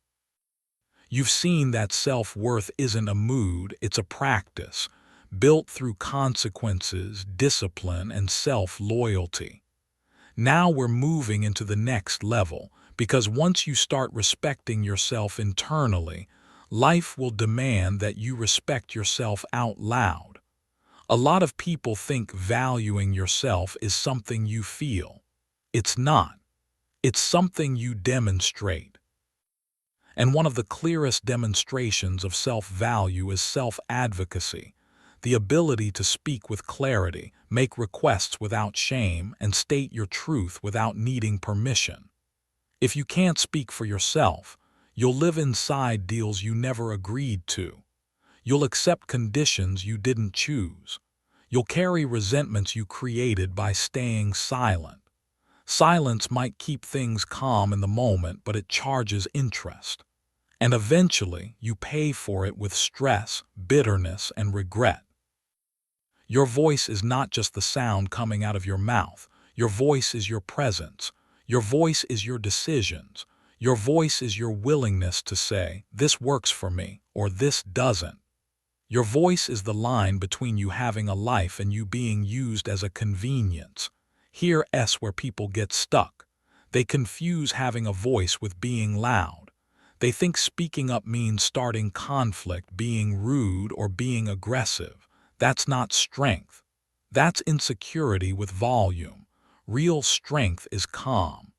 You've seen that self-worth isn't a mood, it's a practice, built through consequences, discipline, and self-loyalty. Now we're moving into the next level, because once you start respecting yourself internally, life will demand that you respect yourself out loud. A lot of people think valuing yourself is something you feel. It's not. It's something you demonstrate. And one of the clearest demonstrations of self-value is self-advocacy, the ability to speak with clarity, make requests without shame, and state your truth without needing permission. If you can't speak for yourself, you'll live inside deals you never agreed to. You'll accept conditions you didn't choose. You'll carry resentments you created by staying silent. Silence might keep things calm in the moment, but it charges interest. And eventually, you pay for it with stress, bitterness, and regret. Your voice is not just the sound coming out of your mouth. Your voice is your presence. Your voice is your decisions. Your voice is your willingness to say, "This works for me," or "This doesn't." Your voice is the line between you having a life and you being used as a convenience. Here's where people get stuck. They confuse having a voice with being loud. They think speaking up means starting conflict, being rude, or being aggressive. That's not strength. That's insecurity with volume. Real strength is calm.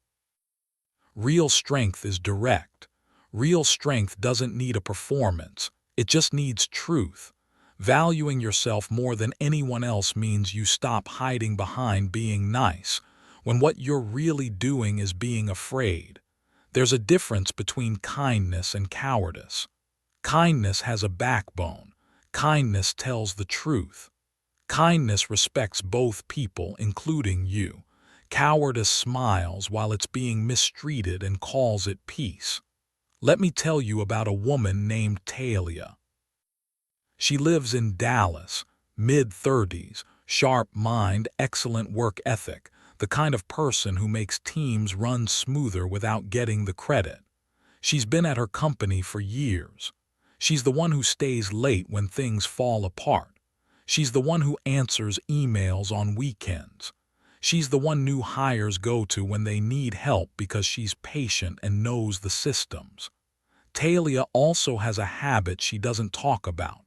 Real strength is direct. Real strength doesn't need a performance. It just needs truth. Valuing yourself more than anyone else means you stop hiding behind being nice, when what you're really doing is being afraid. There's a difference between kindness and cowardice. Kindness has a backbone. Kindness tells the truth. Kindness respects both people, including you. Cowardice smiles while it's being mistreated and calls it peace. Let me tell you about a woman named Talia. She lives in Dallas, mid-30s, sharp mind, excellent work ethic, the kind of person who makes teams run smoother without getting the credit. She's been at her company for years. She's the one who stays late when things fall apart. She's the one who answers emails on weekends. She's the one new hires go to when they need help because she's patient and knows the systems. Talia also has a habit she doesn't talk about.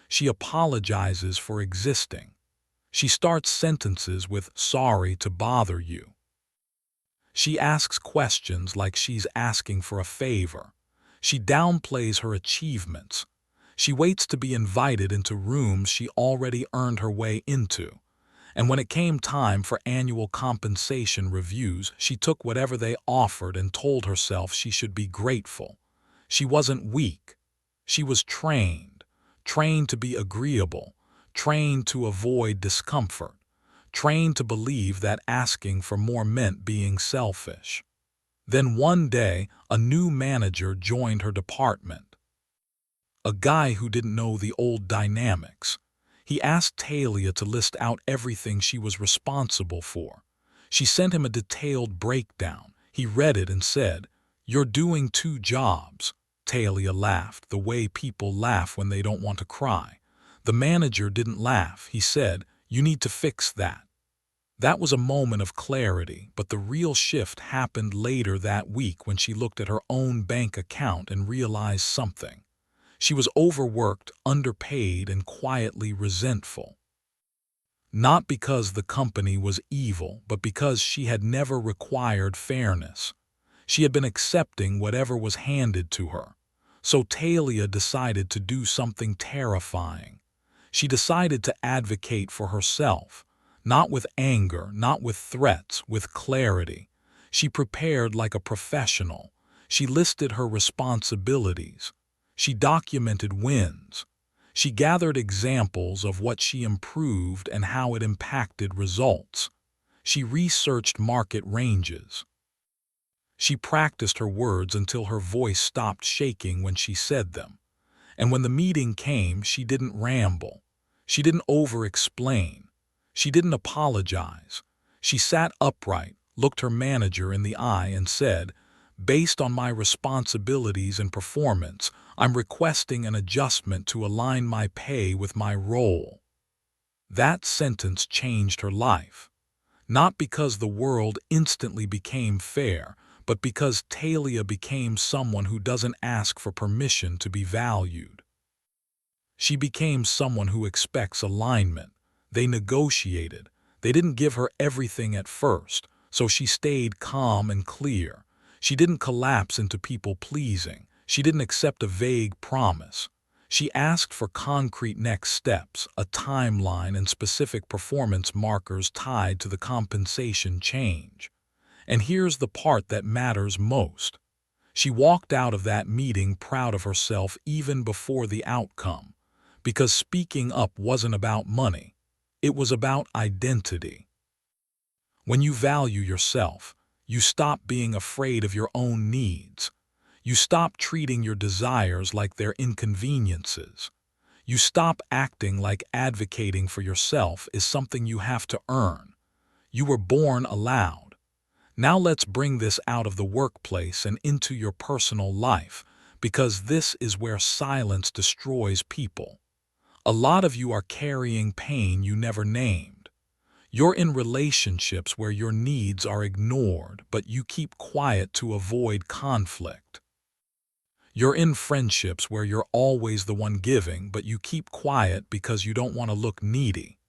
She apologizes for existing. She starts sentences with "sorry to bother you." She asks questions like she's asking for a favor. She downplays her achievements. She waits to be invited into rooms she already earned her way into. And when it came time for annual compensation reviews, she took whatever they offered and told herself she should be grateful. She wasn't weak. She was trained to be agreeable, trained to avoid discomfort, trained to believe that asking for more meant being selfish. Then one day, a new manager joined her department. A guy who didn't know the old dynamics. He asked Talia to list out everything she was responsible for. She sent him a detailed breakdown. He read it and said, "You're doing 2 jobs." Talia laughed, the way people laugh when they don't want to cry. The manager didn't laugh. He said, "You need to fix that." That was a moment of clarity, but the real shift happened later that week when she looked at her own bank account and realized something. She was overworked, underpaid, and quietly resentful. Not because the company was evil, but because she had never required fairness. She had been accepting whatever was handed to her. So Talia decided to do something terrifying. She decided to advocate for herself, not with anger, not with threats, with clarity. She prepared like a professional. She listed her responsibilities. She documented wins. She gathered examples of what she improved and how it impacted results. She researched market ranges. She practiced her words until her voice stopped shaking when she said them. And when the meeting came, she didn't ramble. She didn't over-explain. She didn't apologize. She sat upright, looked her manager in the eye and said, "Based on my responsibilities and performance, I'm requesting an adjustment to align my pay with my role." That sentence changed her life. Not because the world instantly became fair, but because Talia became someone who doesn't ask for permission to be valued. She became someone who expects alignment. They negotiated. They didn't give her everything at first, so she stayed calm and clear. She didn't collapse into people-pleasing. She didn't accept a vague promise. She asked for concrete next steps, a timeline, and specific performance markers tied to the compensation change. And here's the part that matters most. She walked out of that meeting proud of herself even before the outcome, because speaking up wasn't about money. It was about identity. When you value yourself, you stop being afraid of your own needs. You stop treating your desires like they're inconveniences. You stop acting like advocating for yourself is something you have to earn. You were born allowed. Now let's bring this out of the workplace and into your personal life, because this is where silence destroys people. A lot of you are carrying pain you never named. You're in relationships where your needs are ignored, but you keep quiet to avoid conflict. You're in friendships where you're always the one giving, but you keep quiet because you don't want to look needy.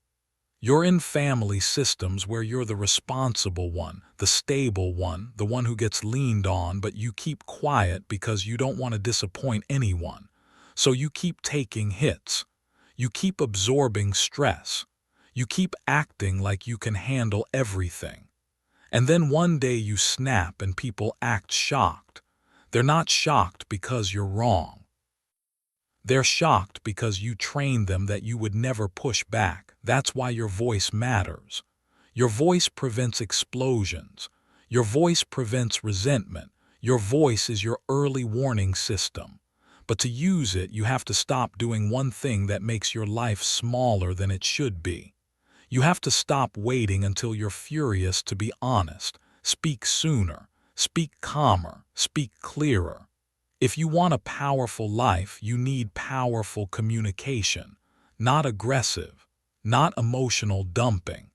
You're in family systems where you're the responsible one, the stable one, the one who gets leaned on, but you keep quiet because you don't want to disappoint anyone. So you keep taking hits. You keep absorbing stress. You keep acting like you can handle everything. And then one day you snap and people act shocked. They're not shocked because you're wrong. They're shocked because you trained them that you would never push back. That's why your voice matters. Your voice prevents explosions. Your voice prevents resentment. Your voice is your early warning system. But to use it, you have to stop doing one thing that makes your life smaller than it should be. You have to stop waiting until you're furious to be honest. Speak sooner. Speak calmer. Speak clearer. If you want a powerful life, you need powerful communication, not aggressive, not emotional dumping.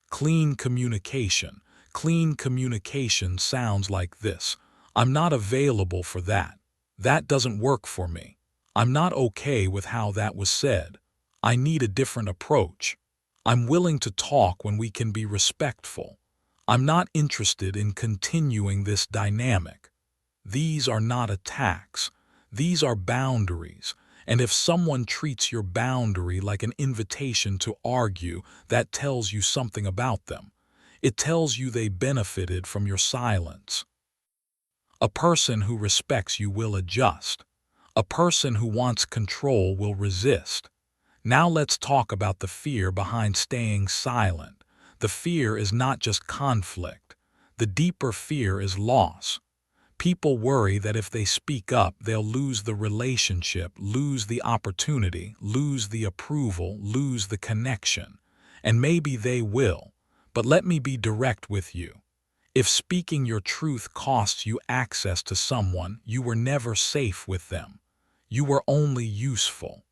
Clean communication. Clean communication sounds like this. I'm not available for that. That doesn't work for me. I'm not okay with how that was said. I need a different approach. I'm willing to talk when we can be respectful. I'm not interested in continuing this dynamic. These are not attacks. These are boundaries. And if someone treats your boundary like an invitation to argue, that tells you something about them. It tells you they benefited from your silence. A person who respects you will adjust. A person who wants control will resist. Now let's talk about the fear behind staying silent. The fear is not just conflict. The deeper fear is loss. People worry that if they speak up, they'll lose the relationship, lose the opportunity, lose the approval, lose the connection. And maybe they will. But let me be direct with you. If speaking your truth costs you access to someone, you were never safe with them. You were only useful.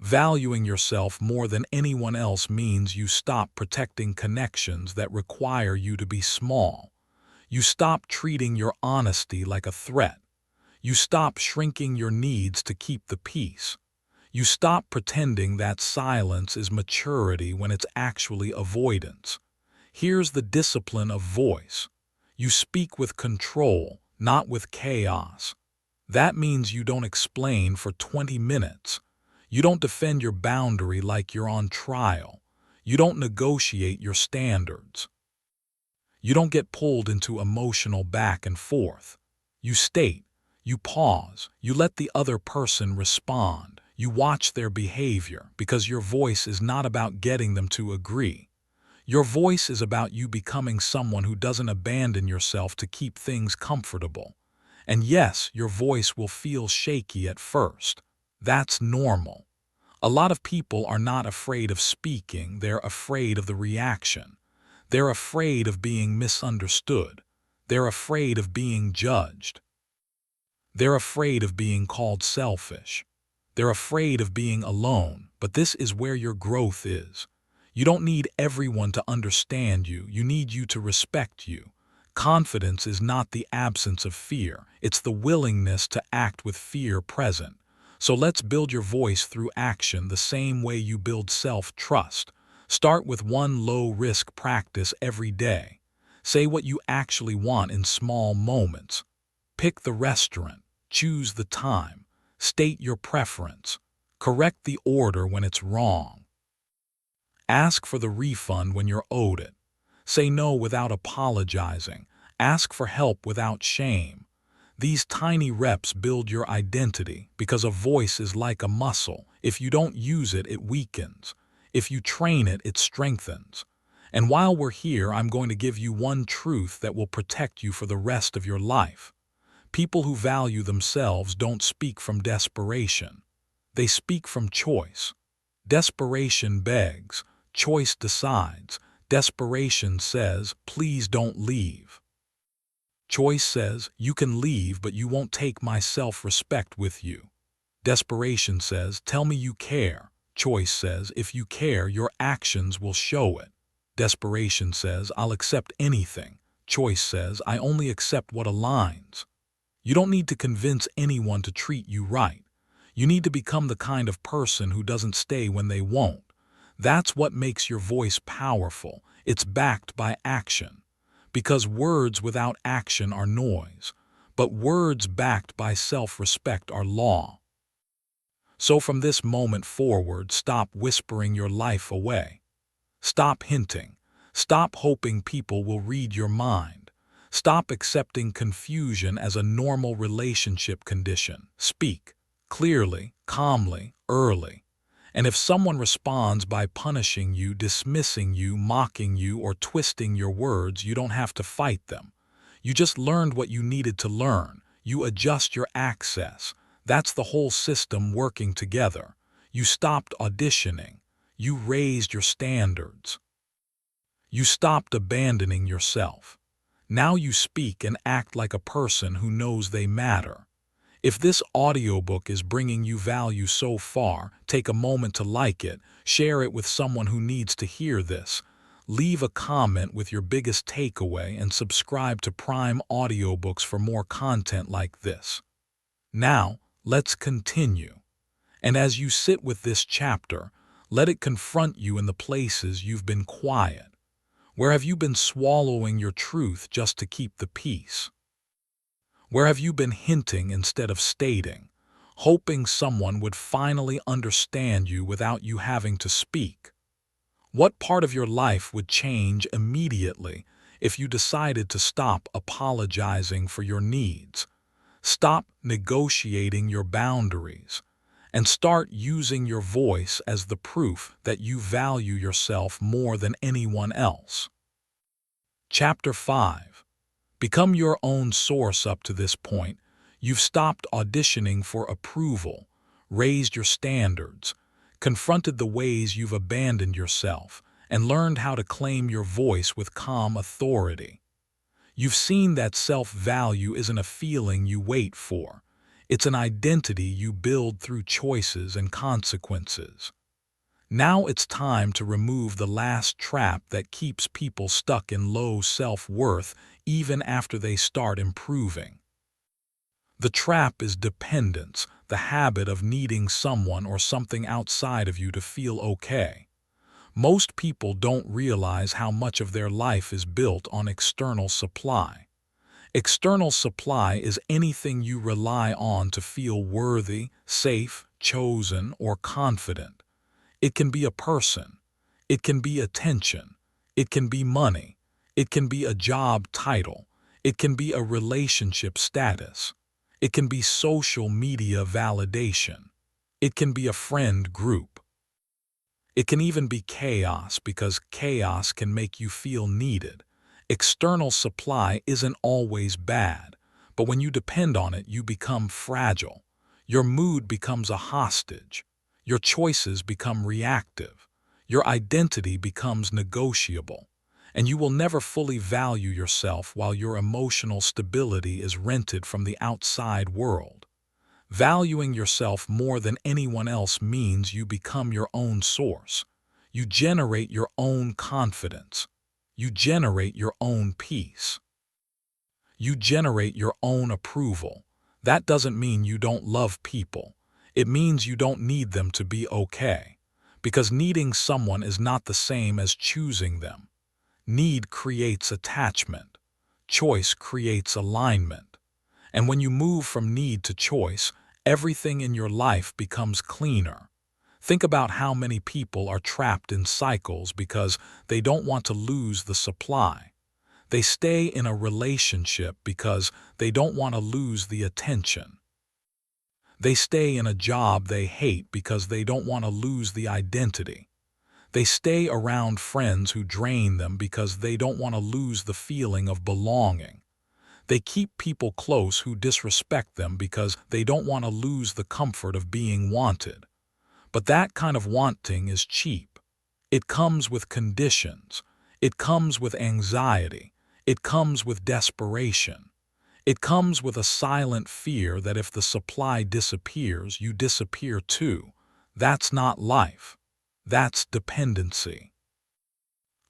Valuing yourself more than anyone else means you stop protecting connections that require you to be small. You stop treating your honesty like a threat. You stop shrinking your needs to keep the peace. You stop pretending that silence is maturity when it's actually avoidance. Here's the discipline of voice. You speak with control, not with chaos. That means you don't explain for 20 minutes. You don't defend your boundary like you're on trial. You don't negotiate your standards. You don't get pulled into emotional back and forth. You state, you pause, you let the other person respond. You watch their behavior because your voice is not about getting them to agree. Your voice is about you becoming someone who doesn't abandon yourself to keep things comfortable. And yes, your voice will feel shaky at first. That's normal. A lot of people are not afraid of speaking, they're afraid of the reaction. They're afraid of being misunderstood. They're afraid of being judged. They're afraid of being called selfish. They're afraid of being alone, but this is where your growth is. You don't need everyone to understand you. You need you to respect you. Confidence is not the absence of fear. It's the willingness to act with fear present. So let's build your voice through action the same way you build self-trust. Start with one low-risk practice every day. Say what you actually want in small moments. Pick the restaurant. Choose the time. State your preference. Correct the order when it's wrong. Ask for the refund when you're owed it. Say no without apologizing. Ask for help without shame. These tiny reps build your identity because a voice is like a muscle. If you don't use it, it weakens. If you train it, it strengthens. And while we're here, I'm going to give you one truth that will protect you for the rest of your life. People who value themselves don't speak from desperation. They speak from choice. Desperation begs. Choice decides. Desperation says, please don't leave. Choice says, you can leave, but you won't take my self-respect with you. Desperation says, tell me you care. Choice says, if you care, your actions will show it. Desperation says, I'll accept anything. Choice says, I only accept what aligns. You don't need to convince anyone to treat you right. You need to become the kind of person who doesn't stay when they won't. That's what makes your voice powerful. It's backed by action. Because words without action are noise, but words backed by self-respect are law. So from this moment forward, stop whispering your life away. Stop hinting. Stop hoping people will read your mind. Stop accepting confusion as a normal relationship condition. Speak clearly, calmly, early. And if someone responds by punishing you, dismissing you, mocking you, or twisting your words, you don't have to fight them. You just learned what you needed to learn. You adjust your access. That's the whole system working together. You stopped auditioning. You raised your standards. You stopped abandoning yourself. Now you speak and act like a person who knows they matter. If this audiobook is bringing you value so far, take a moment to like it, share it with someone who needs to hear this. Leave a comment with your biggest takeaway and subscribe to Prime Audiobooks for more content like this. Now, let's continue. And as you sit with this chapter, let it confront you in the places you've been quiet. Where have you been swallowing your truth just to keep the peace? Where have you been hinting instead of stating, hoping someone would finally understand you without you having to speak? What part of your life would change immediately if you decided to stop apologizing for your needs, stop negotiating your boundaries, and start using your voice as the proof that you value yourself more than anyone else? Chapter 5. Become your own source. Up to this point, you've stopped auditioning for approval, raised your standards, confronted the ways you've abandoned yourself, and learned how to claim your voice with calm authority. You've seen that self-value isn't a feeling you wait for. It's an identity you build through choices and consequences. Now it's time to remove the last trap that keeps people stuck in low self-worth even after they start improving. The trap is dependence, the habit of needing someone or something outside of you to feel okay. Most people don't realize how much of their life is built on external supply. External supply is anything you rely on to feel worthy, safe, chosen, or confident. It can be a person. It can be attention. It can be money. It can be a job title. It can be a relationship status. It can be social media validation. It can be a friend group. It can even be chaos, because chaos can make you feel needed. External supply isn't always bad, but when you depend on it, you become fragile. Your mood becomes a hostage. Your choices become reactive. Your identity becomes negotiable. And you will never fully value yourself while your emotional stability is rented from the outside world. Valuing yourself more than anyone else means you become your own source. You generate your own confidence. You generate your own peace. You generate your own approval. That doesn't mean you don't love people. It means you don't need them to be okay. Because needing someone is not the same as choosing them. Need creates attachment. Choice creates alignment. And when you move from need to choice, everything in your life becomes cleaner. Think about how many people are trapped in cycles because they don't want to lose the supply. They stay in a relationship because they don't want to lose the attention. They stay in a job they hate because they don't want to lose the identity. They stay around friends who drain them because they don't want to lose the feeling of belonging. They keep people close who disrespect them because they don't want to lose the comfort of being wanted. But that kind of wanting is cheap. It comes with conditions. It comes with anxiety. It comes with desperation. It comes with a silent fear that if the supply disappears, you disappear too. That's not life. That's dependency.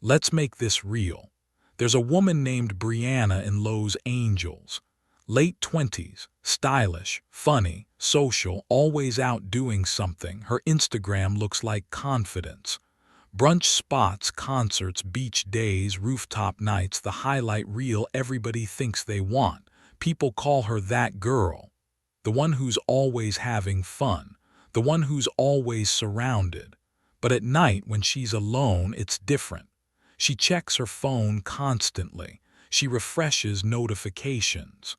Let's make this real. There's a woman named Brianna in Lowe's Angels. Late 20s, stylish, funny, social, always out doing something. Her Instagram looks like confidence. Brunch spots, concerts, beach days, rooftop nights, the highlight reel everybody thinks they want. People call her that girl, the one who's always having fun, the one who's always surrounded. But at night, when she's alone, it's different. She checks her phone constantly. She refreshes notifications.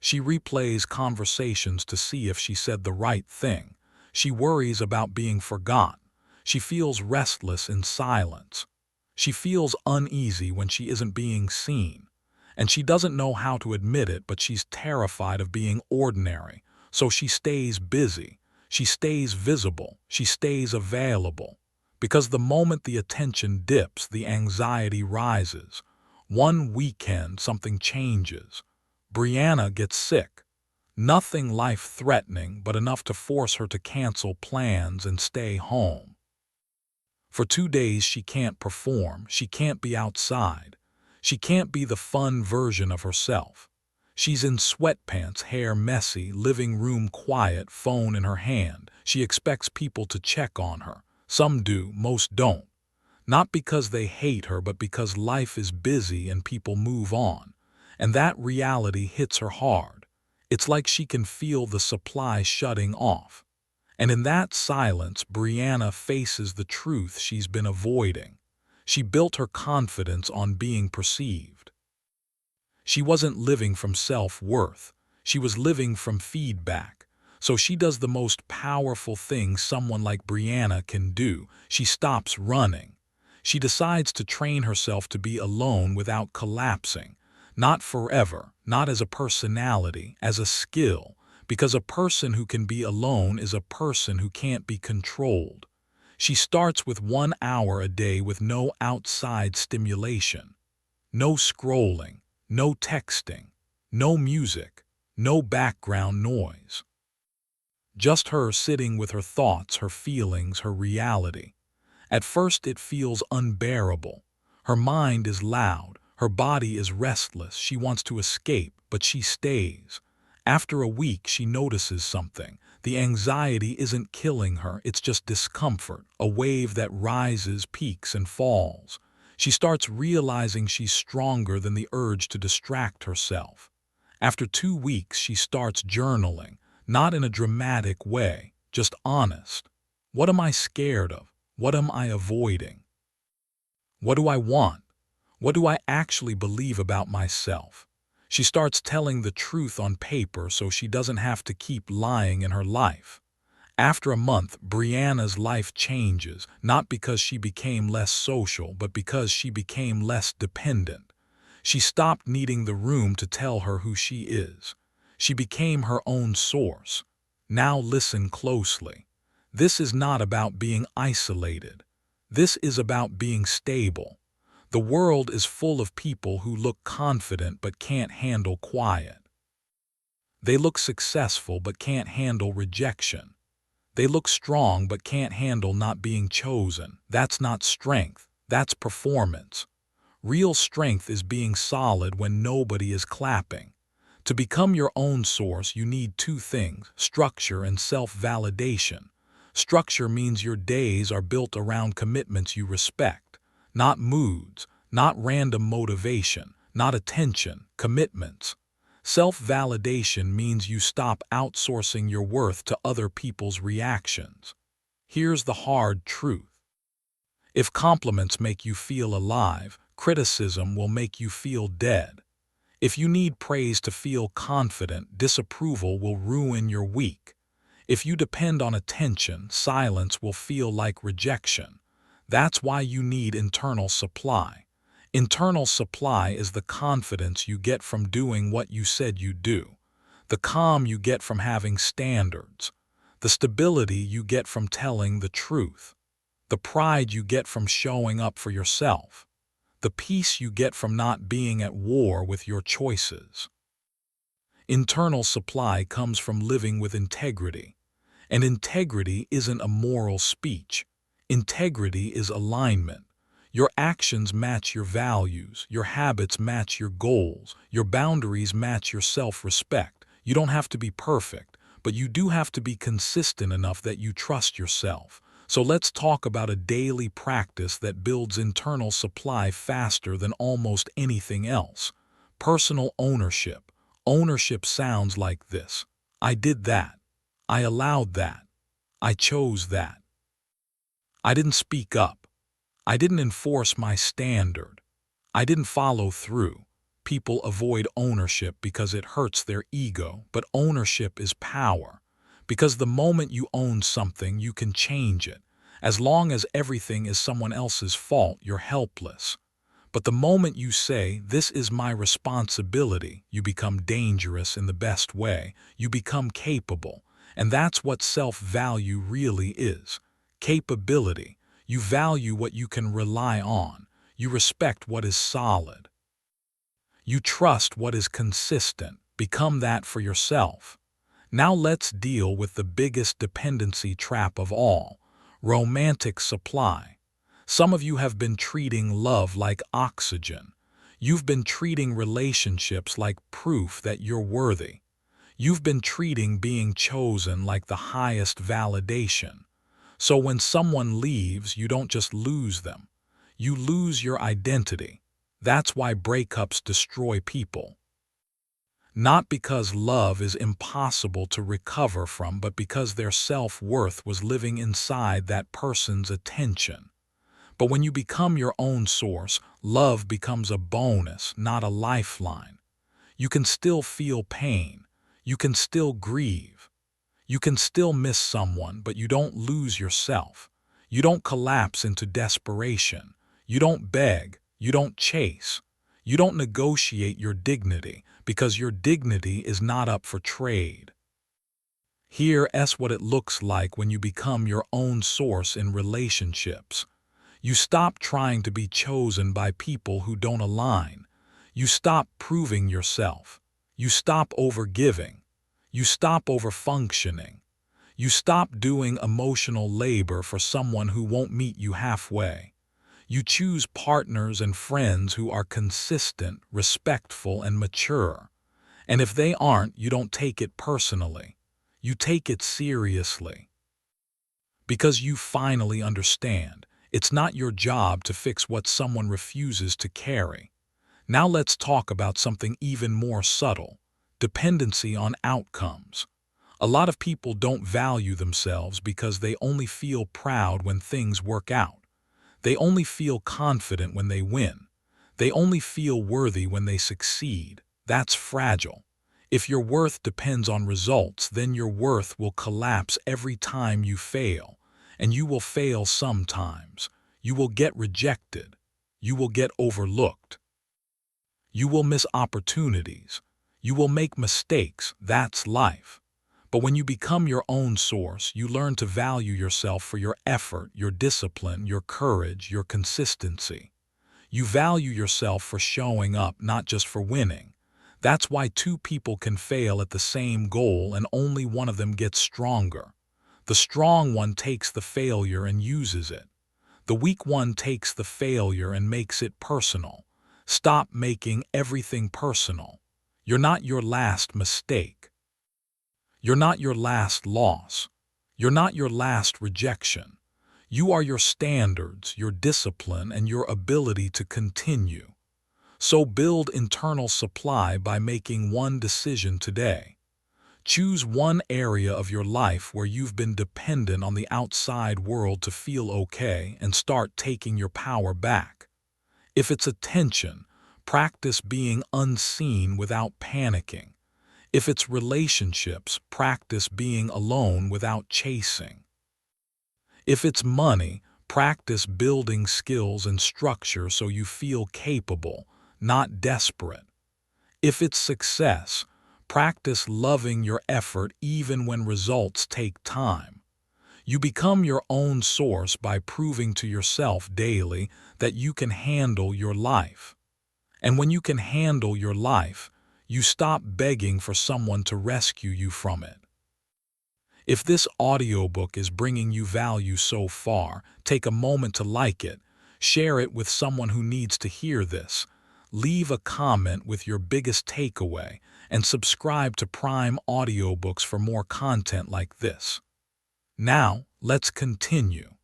She replays conversations to see if she said the right thing. She worries about being forgotten. She feels restless in silence. She feels uneasy when she isn't being seen. And she doesn't know how to admit it, but she's terrified of being ordinary. So she stays busy. She stays visible. She stays available. Because the moment the attention dips, the anxiety rises. One weekend, something changes. Brianna gets sick. Nothing life-threatening, but enough to force her to cancel plans and stay home. For 2 days she can't perform, she can't be outside. She can't be the fun version of herself. She's in sweatpants, hair messy, living room quiet, phone in her hand. She expects people to check on her. Some do, most don't. Not because they hate her, but because life is busy and people move on. And that reality hits her hard. It's like she can feel the supply shutting off. And in that silence, Brianna faces the truth she's been avoiding. She built her confidence on being perceived. She wasn't living from self-worth. She was living from feedback. So she does the most powerful thing someone like Brianna can do. She stops running. She decides to train herself to be alone without collapsing. Not forever, not as a personality, as a skill. Because a person who can be alone is a person who can't be controlled. She starts with 1 hour a day with no outside stimulation. No scrolling, no texting, no music, no background noise. Just her sitting with her thoughts, her feelings, her reality. At first it feels unbearable. Her mind is loud, her body is restless, she wants to escape, but she stays. After a week, she notices something. The anxiety isn't killing her, it's just discomfort, a wave that rises, peaks, and falls. She starts realizing she's stronger than the urge to distract herself. After 2 weeks, she starts journaling, not in a dramatic way, just honest. What am I scared of? What am I avoiding? What do I want? What do I actually believe about myself? She starts telling the truth on paper so she doesn't have to keep lying in her life. After a month, Brianna's life changes, not because she became less social, but because she became less dependent. She stopped needing the room to tell her who she is. She became her own source. Now listen closely. This is not about being isolated. This is about being stable. The world is full of people who look confident but can't handle quiet. They look successful but can't handle rejection. They look strong but can't handle not being chosen. That's not strength, that's performance. Real strength is being solid when nobody is clapping. To become your own source, you need 2 things, structure and self-validation. Structure means your days are built around commitments you respect. Not moods, not random motivation, not attention, commitments. Self-validation means you stop outsourcing your worth to other people's reactions. Here's the hard truth. If compliments make you feel alive, criticism will make you feel dead. If you need praise to feel confident, disapproval will ruin your week. If you depend on attention, silence will feel like rejection. That's why you need internal supply. Internal supply is the confidence you get from doing what you said you'd do, the calm you get from having standards, the stability you get from telling the truth, the pride you get from showing up for yourself, the peace you get from not being at war with your choices. Internal supply comes from living with integrity. And integrity isn't a moral speech. Integrity is alignment. Your actions match your values, your habits match your goals, your boundaries match your self-respect. You don't have to be perfect, but you do have to be consistent enough that you trust yourself. So let's talk about a daily practice that builds internal supply faster than almost anything else. Personal ownership. Ownership sounds like this: I did that. I allowed that. I chose that. I didn't speak up. I didn't enforce my standard. I didn't follow through. People avoid ownership because it hurts their ego, but ownership is power. Because the moment you own something, you can change it. As long as everything is someone else's fault, you're helpless. But the moment you say, "This is my responsibility," you become dangerous in the best way. You become capable. And that's what self-value really is. Capability. You value what you can rely on. You respect what is solid. You trust what is consistent. Become that for yourself. Now let's deal with the biggest dependency trap of all: romantic supply. Some of you have been treating love like oxygen. You've been treating relationships like proof that you're worthy. You've been treating being chosen like the highest validation. So when someone leaves, you don't just lose them. You lose your identity. That's why breakups destroy people. Not because love is impossible to recover from, but because their self-worth was living inside that person's attention. But when you become your own source, love becomes a bonus, not a lifeline. You can still feel pain. You can still grieve. You can still miss someone, but you don't lose yourself. You don't collapse into desperation. You don't beg. You don't chase. You don't negotiate your dignity, because your dignity is not up for trade. Here's what it looks like when you become your own source in relationships. You stop trying to be chosen by people who don't align. You stop proving yourself. You stop overgiving. You stop overfunctioning. You stop doing emotional labor for someone who won't meet you halfway. You choose partners and friends who are consistent, respectful, and mature. And if they aren't, you don't take it personally. You take it seriously. Because you finally understand, it's not your job to fix what someone refuses to carry. Now let's talk about something even more subtle: dependency on outcomes. A lot of people don't value themselves because they only feel proud when things work out. They only feel confident when they win. They only feel worthy when they succeed. That's fragile. If your worth depends on results, then your worth will collapse every time you fail. And you will fail sometimes. You will get rejected. You will get overlooked. You will miss opportunities. You will make mistakes. That's life. But when you become your own source, you learn to value yourself for your effort, your discipline, your courage, your consistency. You value yourself for showing up, not just for winning. That's why two people can fail at the same goal and only one of them gets stronger. The strong one takes the failure and uses it. The weak one takes the failure and makes it personal. Stop making everything personal. You're not your last mistake. You're not your last loss. You're not your last rejection. You are your standards, your discipline, and your ability to continue. So build internal supply by making one decision today. Choose one area of your life where you've been dependent on the outside world to feel okay and start taking your power back. If it's attention, practice being unseen without panicking. If it's relationships, practice being alone without chasing. If it's money, practice building skills and structure so you feel capable, not desperate. If it's success, practice loving your effort even when results take time. You become your own source by proving to yourself daily that you can handle your life. And when you can handle your life, you stop begging for someone to rescue you from it. If this audiobook is bringing you value so far, take a moment to like it, share it with someone who needs to hear this, leave a comment with your biggest takeaway, and subscribe to Prime Audiobooks for more content like this. Now, let's continue.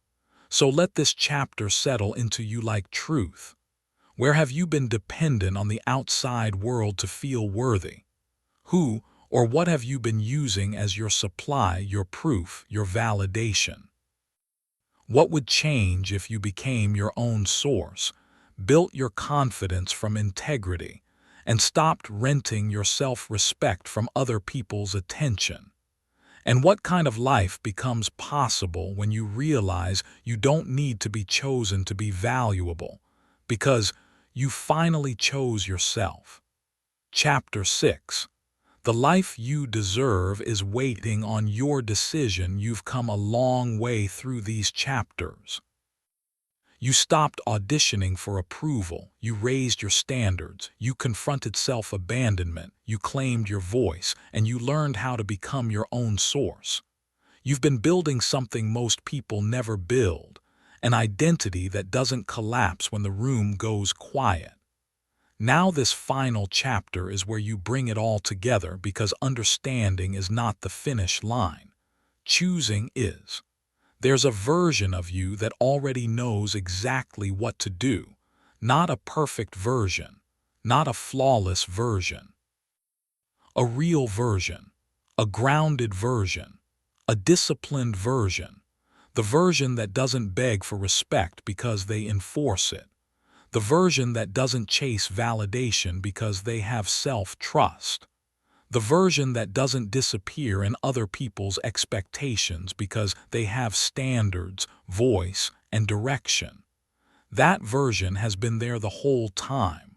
So let this chapter settle into you like truth. Where have you been dependent on the outside world to feel worthy? Who or what have you been using as your supply, your proof, your validation? What would change if you became your own source, built your confidence from integrity, and stopped renting your self-respect from other people's attention? And what kind of life becomes possible when you realize you don't need to be chosen to be valuable, because you finally chose yourself? Chapter 6. The life you deserve is waiting on your decision. You've come a long way through these chapters. You stopped auditioning for approval, you raised your standards, you confronted self-abandonment, you claimed your voice, and you learned how to become your own source. You've been building something most people never build, an identity that doesn't collapse when the room goes quiet. Now this final chapter is where you bring it all together, because understanding is not the finish line. Choosing is. There's a version of you that already knows exactly what to do, not a perfect version, not a flawless version. A real version, a grounded version, a disciplined version, the version that doesn't beg for respect because they enforce it, the version that doesn't chase validation because they have self-trust, the version that doesn't disappear in other people's expectations because they have standards, voice, and direction. That version has been there the whole time.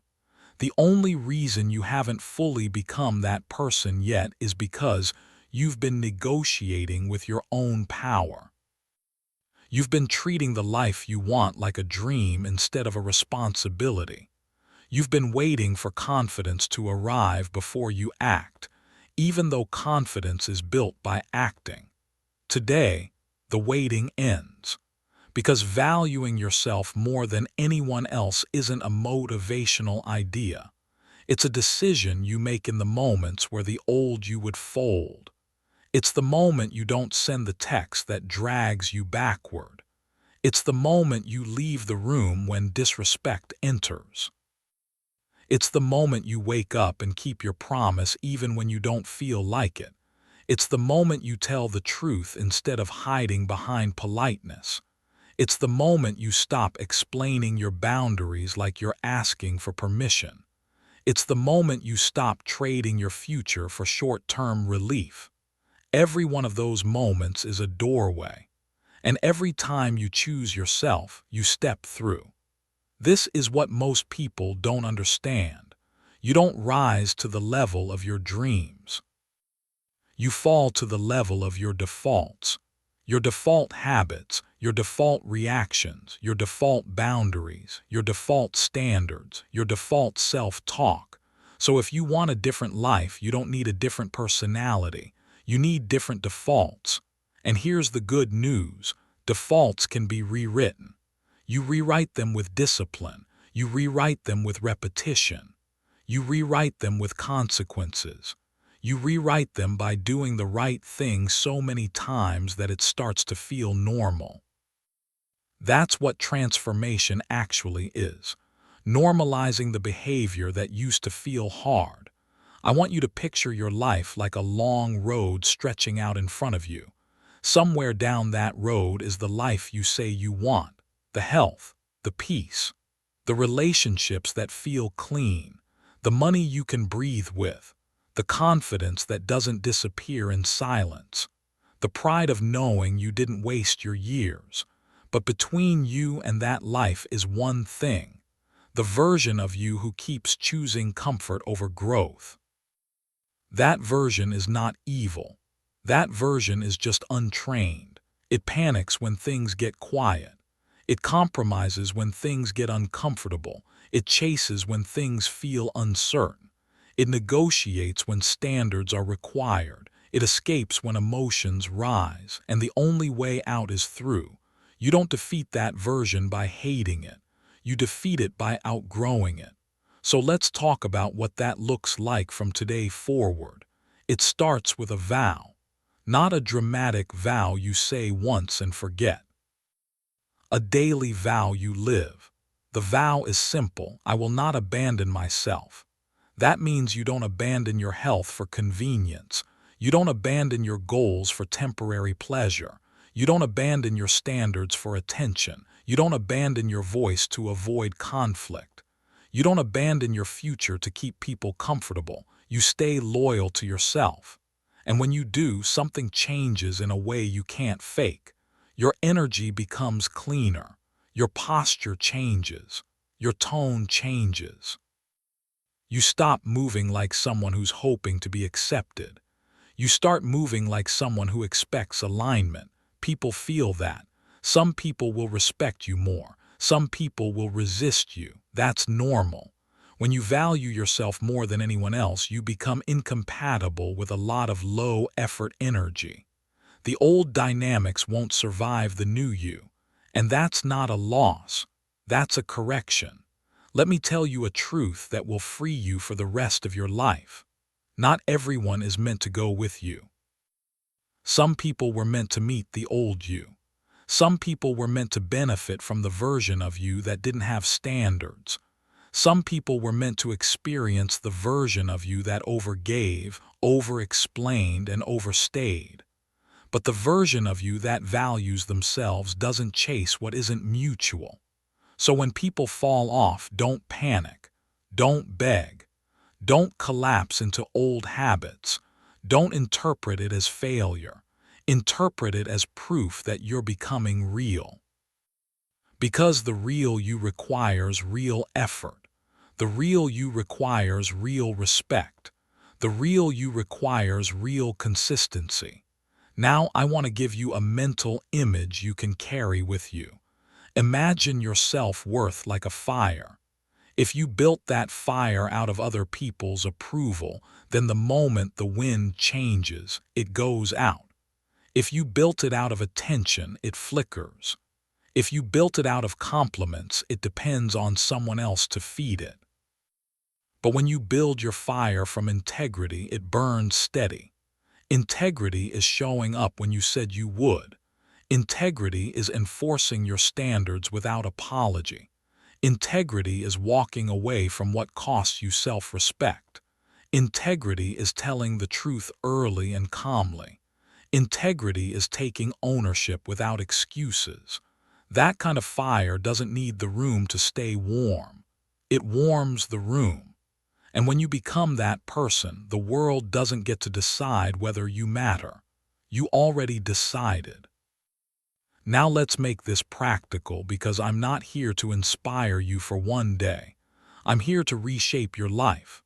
The only reason you haven't fully become that person yet is because you've been negotiating with your own power. You've been treating the life you want like a dream instead of a responsibility. You've been waiting for confidence to arrive before you act, even though confidence is built by acting. Today, the waiting ends, because valuing yourself more than anyone else isn't a motivational idea. It's a decision you make in the moments where the old you would fold. It's the moment you don't send the text that drags you backward. It's the moment you leave the room when disrespect enters. It's the moment you wake up and keep your promise even when you don't feel like it. It's the moment you tell the truth instead of hiding behind politeness. It's the moment you stop explaining your boundaries like you're asking for permission. It's the moment you stop trading your future for short-term relief. Every one of those moments is a doorway, and every time you choose yourself, you step through. This is what most people don't understand. You don't rise to the level of your dreams. You fall to the level of your defaults, your default habits, your default reactions, your default boundaries, your default standards, your default self-talk. So if you want a different life, you don't need a different personality. You need different defaults. And here's the good news: defaults can be rewritten. You rewrite them with discipline. You rewrite them with repetition. You rewrite them with consequences. You rewrite them by doing the right thing so many times that it starts to feel normal. That's what transformation actually is. Normalizing the behavior that used to feel hard. I want you to picture your life like a long road stretching out in front of you. Somewhere down that road is the life you say you want, the health, the peace, the relationships that feel clean, the money you can breathe with, the confidence that doesn't disappear in silence, the pride of knowing you didn't waste your years. But between you and that life is one thing: the version of you who keeps choosing comfort over growth. That version is not evil. That version is just untrained. It panics when things get quiet. It compromises when things get uncomfortable. It chases when things feel uncertain. It negotiates when standards are required. It escapes when emotions rise, and the only way out is through. You don't defeat that version by hating it. You defeat it by outgrowing it. So let's talk about what that looks like from today forward. It starts with a vow, not a dramatic vow you say once and forget. A daily vow you live. The vow is simple: I will not abandon myself. That means you don't abandon your health for convenience. You don't abandon your goals for temporary pleasure. You don't abandon your standards for attention. You don't abandon your voice to avoid conflict. You don't abandon your future to keep people comfortable. You stay loyal to yourself. And when you do, something changes in a way you can't fake. Your energy becomes cleaner. Your posture changes. Your tone changes. You stop moving like someone who's hoping to be accepted. You start moving like someone who expects alignment. People feel that. Some people will respect you more. Some people will resist you. That's normal. When you value yourself more than anyone else, you become incompatible with a lot of low-effort energy. The old dynamics won't survive the new you. And that's not a loss. That's a correction. Let me tell you a truth that will free you for the rest of your life. Not everyone is meant to go with you. Some people were meant to meet the old you. Some people were meant to benefit from the version of you that didn't have standards. Some people were meant to experience the version of you that overgave, over-explained, and overstayed. But the version of you that values themselves doesn't chase what isn't mutual. So when people fall off, don't panic. Don't beg. Don't collapse into old habits. Don't interpret it as failure. Interpret it as proof that you're becoming real. Because the real you requires real effort. The real you requires real respect. The real you requires real consistency. Now I want to give you a mental image you can carry with you. Imagine your self-worth like a fire. If you built that fire out of other people's approval, then the moment the wind changes, it goes out. If you built it out of attention, it flickers. If you built it out of compliments, it depends on someone else to feed it. But when you build your fire from integrity, it burns steady. Integrity is showing up when you said you would. Integrity is enforcing your standards without apology. Integrity is walking away from what costs you self-respect. Integrity is telling the truth early and calmly. Integrity is taking ownership without excuses. That kind of fire doesn't need the room to stay warm. It warms the room. And when you become that person, the world doesn't get to decide whether you matter. You already decided. Now let's make this practical, because I'm not here to inspire you for one day. I'm here to reshape your life.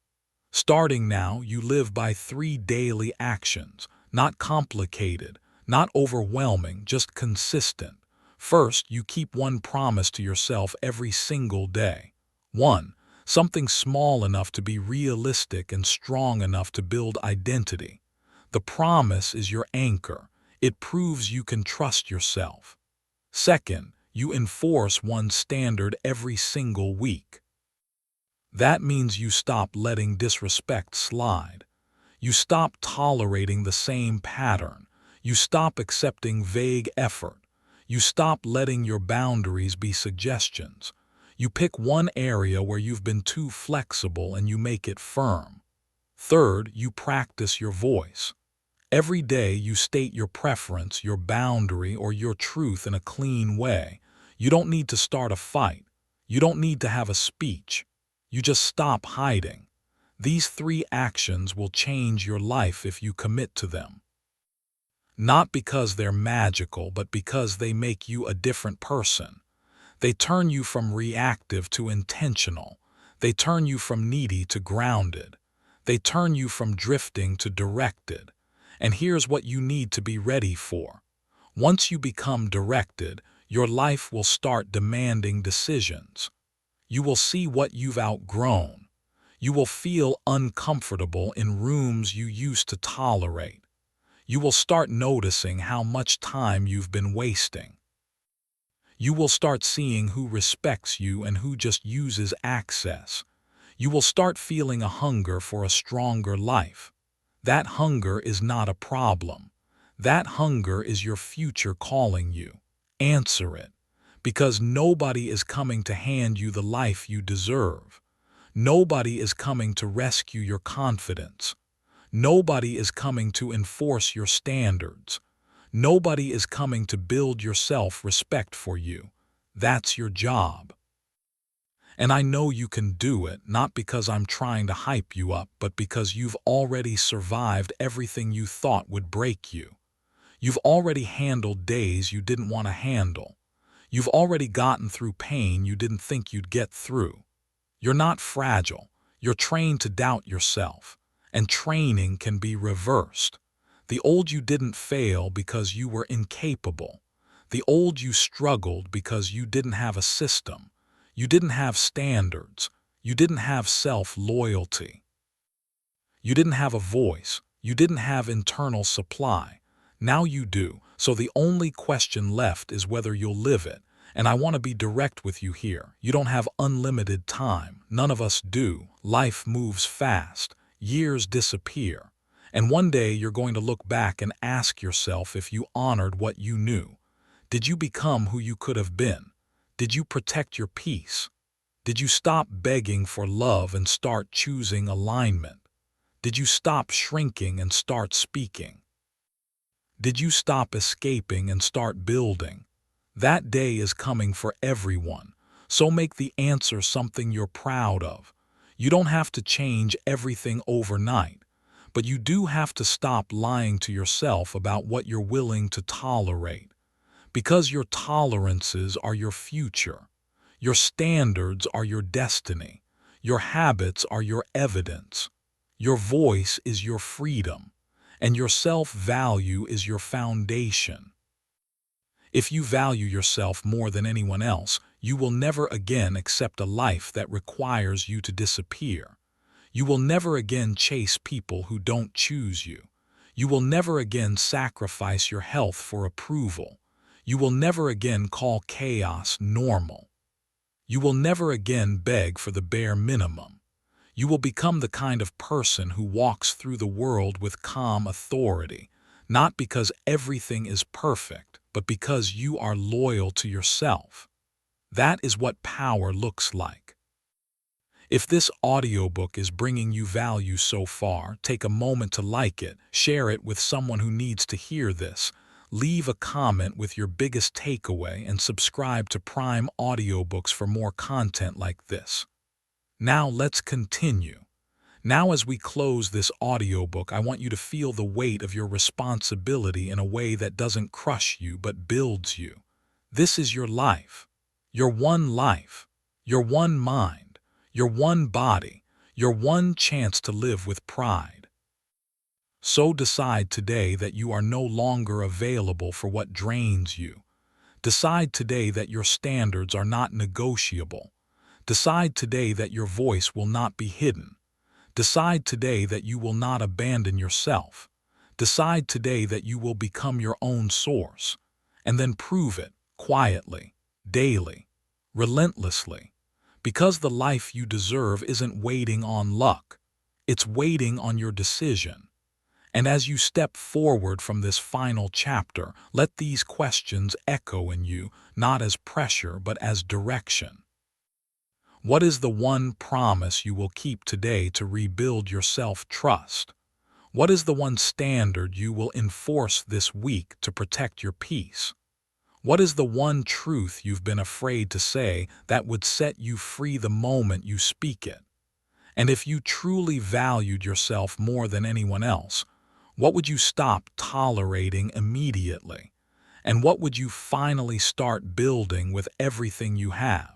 Starting now, you live by 3 daily actions, not complicated, not overwhelming, just consistent. First, you keep one promise to yourself every single day. 1. Something small enough to be realistic and strong enough to build identity. The promise is your anchor. It proves you can trust yourself. Second, you enforce one standard every single week. That means you stop letting disrespect slide. You stop tolerating the same pattern. You stop accepting vague effort. You stop letting your boundaries be suggestions. You pick one area where you've been too flexible and you make it firm. Third, you practice your voice. Every day you state your preference, your boundary, or your truth in a clean way. You don't need to start a fight. You don't need to have a speech. You just stop hiding. These 3 actions will change your life if you commit to them. Not because they're magical, but because they make you a different person. They turn you from reactive to intentional. They turn you from needy to grounded. They turn you from drifting to directed. And here's what you need to be ready for. Once you become directed, your life will start demanding decisions. You will see what you've outgrown. You will feel uncomfortable in rooms you used to tolerate. You will start noticing how much time you've been wasting. You will start seeing who respects you and who just uses access. You will start feeling a hunger for a stronger life. That hunger is not a problem. That hunger is your future calling you. Answer it. Because nobody is coming to hand you the life you deserve. Nobody is coming to rescue your confidence. Nobody is coming to enforce your standards. Nobody is coming to build your self-respect for you. That's your job. And I know you can do it, not because I'm trying to hype you up, but because you've already survived everything you thought would break you. You've already handled days you didn't want to handle. You've already gotten through pain you didn't think you'd get through. You're not fragile. You're trained to doubt yourself. And training can be reversed. The old you didn't fail because you were incapable. The old you struggled because you didn't have a system. You didn't have standards. You didn't have self-loyalty. You didn't have a voice. You didn't have internal supply. Now you do, so the only question left is whether you'll live it. And I want to be direct with you here. You don't have unlimited time. None of us do. Life moves fast. Years disappear. And one day you're going to look back and ask yourself if you honored what you knew. Did you become who you could have been? Did you protect your peace? Did you stop begging for love and start choosing alignment? Did you stop shrinking and start speaking? Did you stop escaping and start building? That day is coming for everyone, so make the answer something you're proud of. You don't have to change everything overnight, but you do have to stop lying to yourself about what you're willing to tolerate. Because your tolerances are your future. Your standards are your destiny. Your habits are your evidence. Your voice is your freedom. And your self-value is your foundation. If you value yourself more than anyone else, you will never again accept a life that requires you to disappear. You will never again chase people who don't choose you. You will never again sacrifice your health for approval. You will never again call chaos normal. You will never again beg for the bare minimum. You will become the kind of person who walks through the world with calm authority, not because everything is perfect, but because you are loyal to yourself. That is what power looks like. If this audiobook is bringing you value so far, take a moment to like it, share it with someone who needs to hear this, leave a comment with your biggest takeaway, and subscribe to Prime Audiobooks for more content like this. Now let's continue. Now as we close this audiobook, I want you to feel the weight of your responsibility in a way that doesn't crush you but builds you. This is your life. Your one life. Your one mind. Your one body. Your one chance to live with pride. So decide today that you are no longer available for what drains you. Decide today that your standards are not negotiable. Decide today that your voice will not be hidden. Decide today that you will not abandon yourself. Decide today that you will become your own source. And then prove it, quietly, daily, relentlessly. Because the life you deserve isn't waiting on luck. It's waiting on your decision. And as you step forward from this final chapter, let these questions echo in you, not as pressure but as direction. What is the one promise you will keep today to rebuild your self-trust? What is the one standard you will enforce this week to protect your peace? What is the one truth you've been afraid to say that would set you free the moment you speak it? And if you truly valued yourself more than anyone else, what would you stop tolerating immediately? And what would you finally start building with everything you have?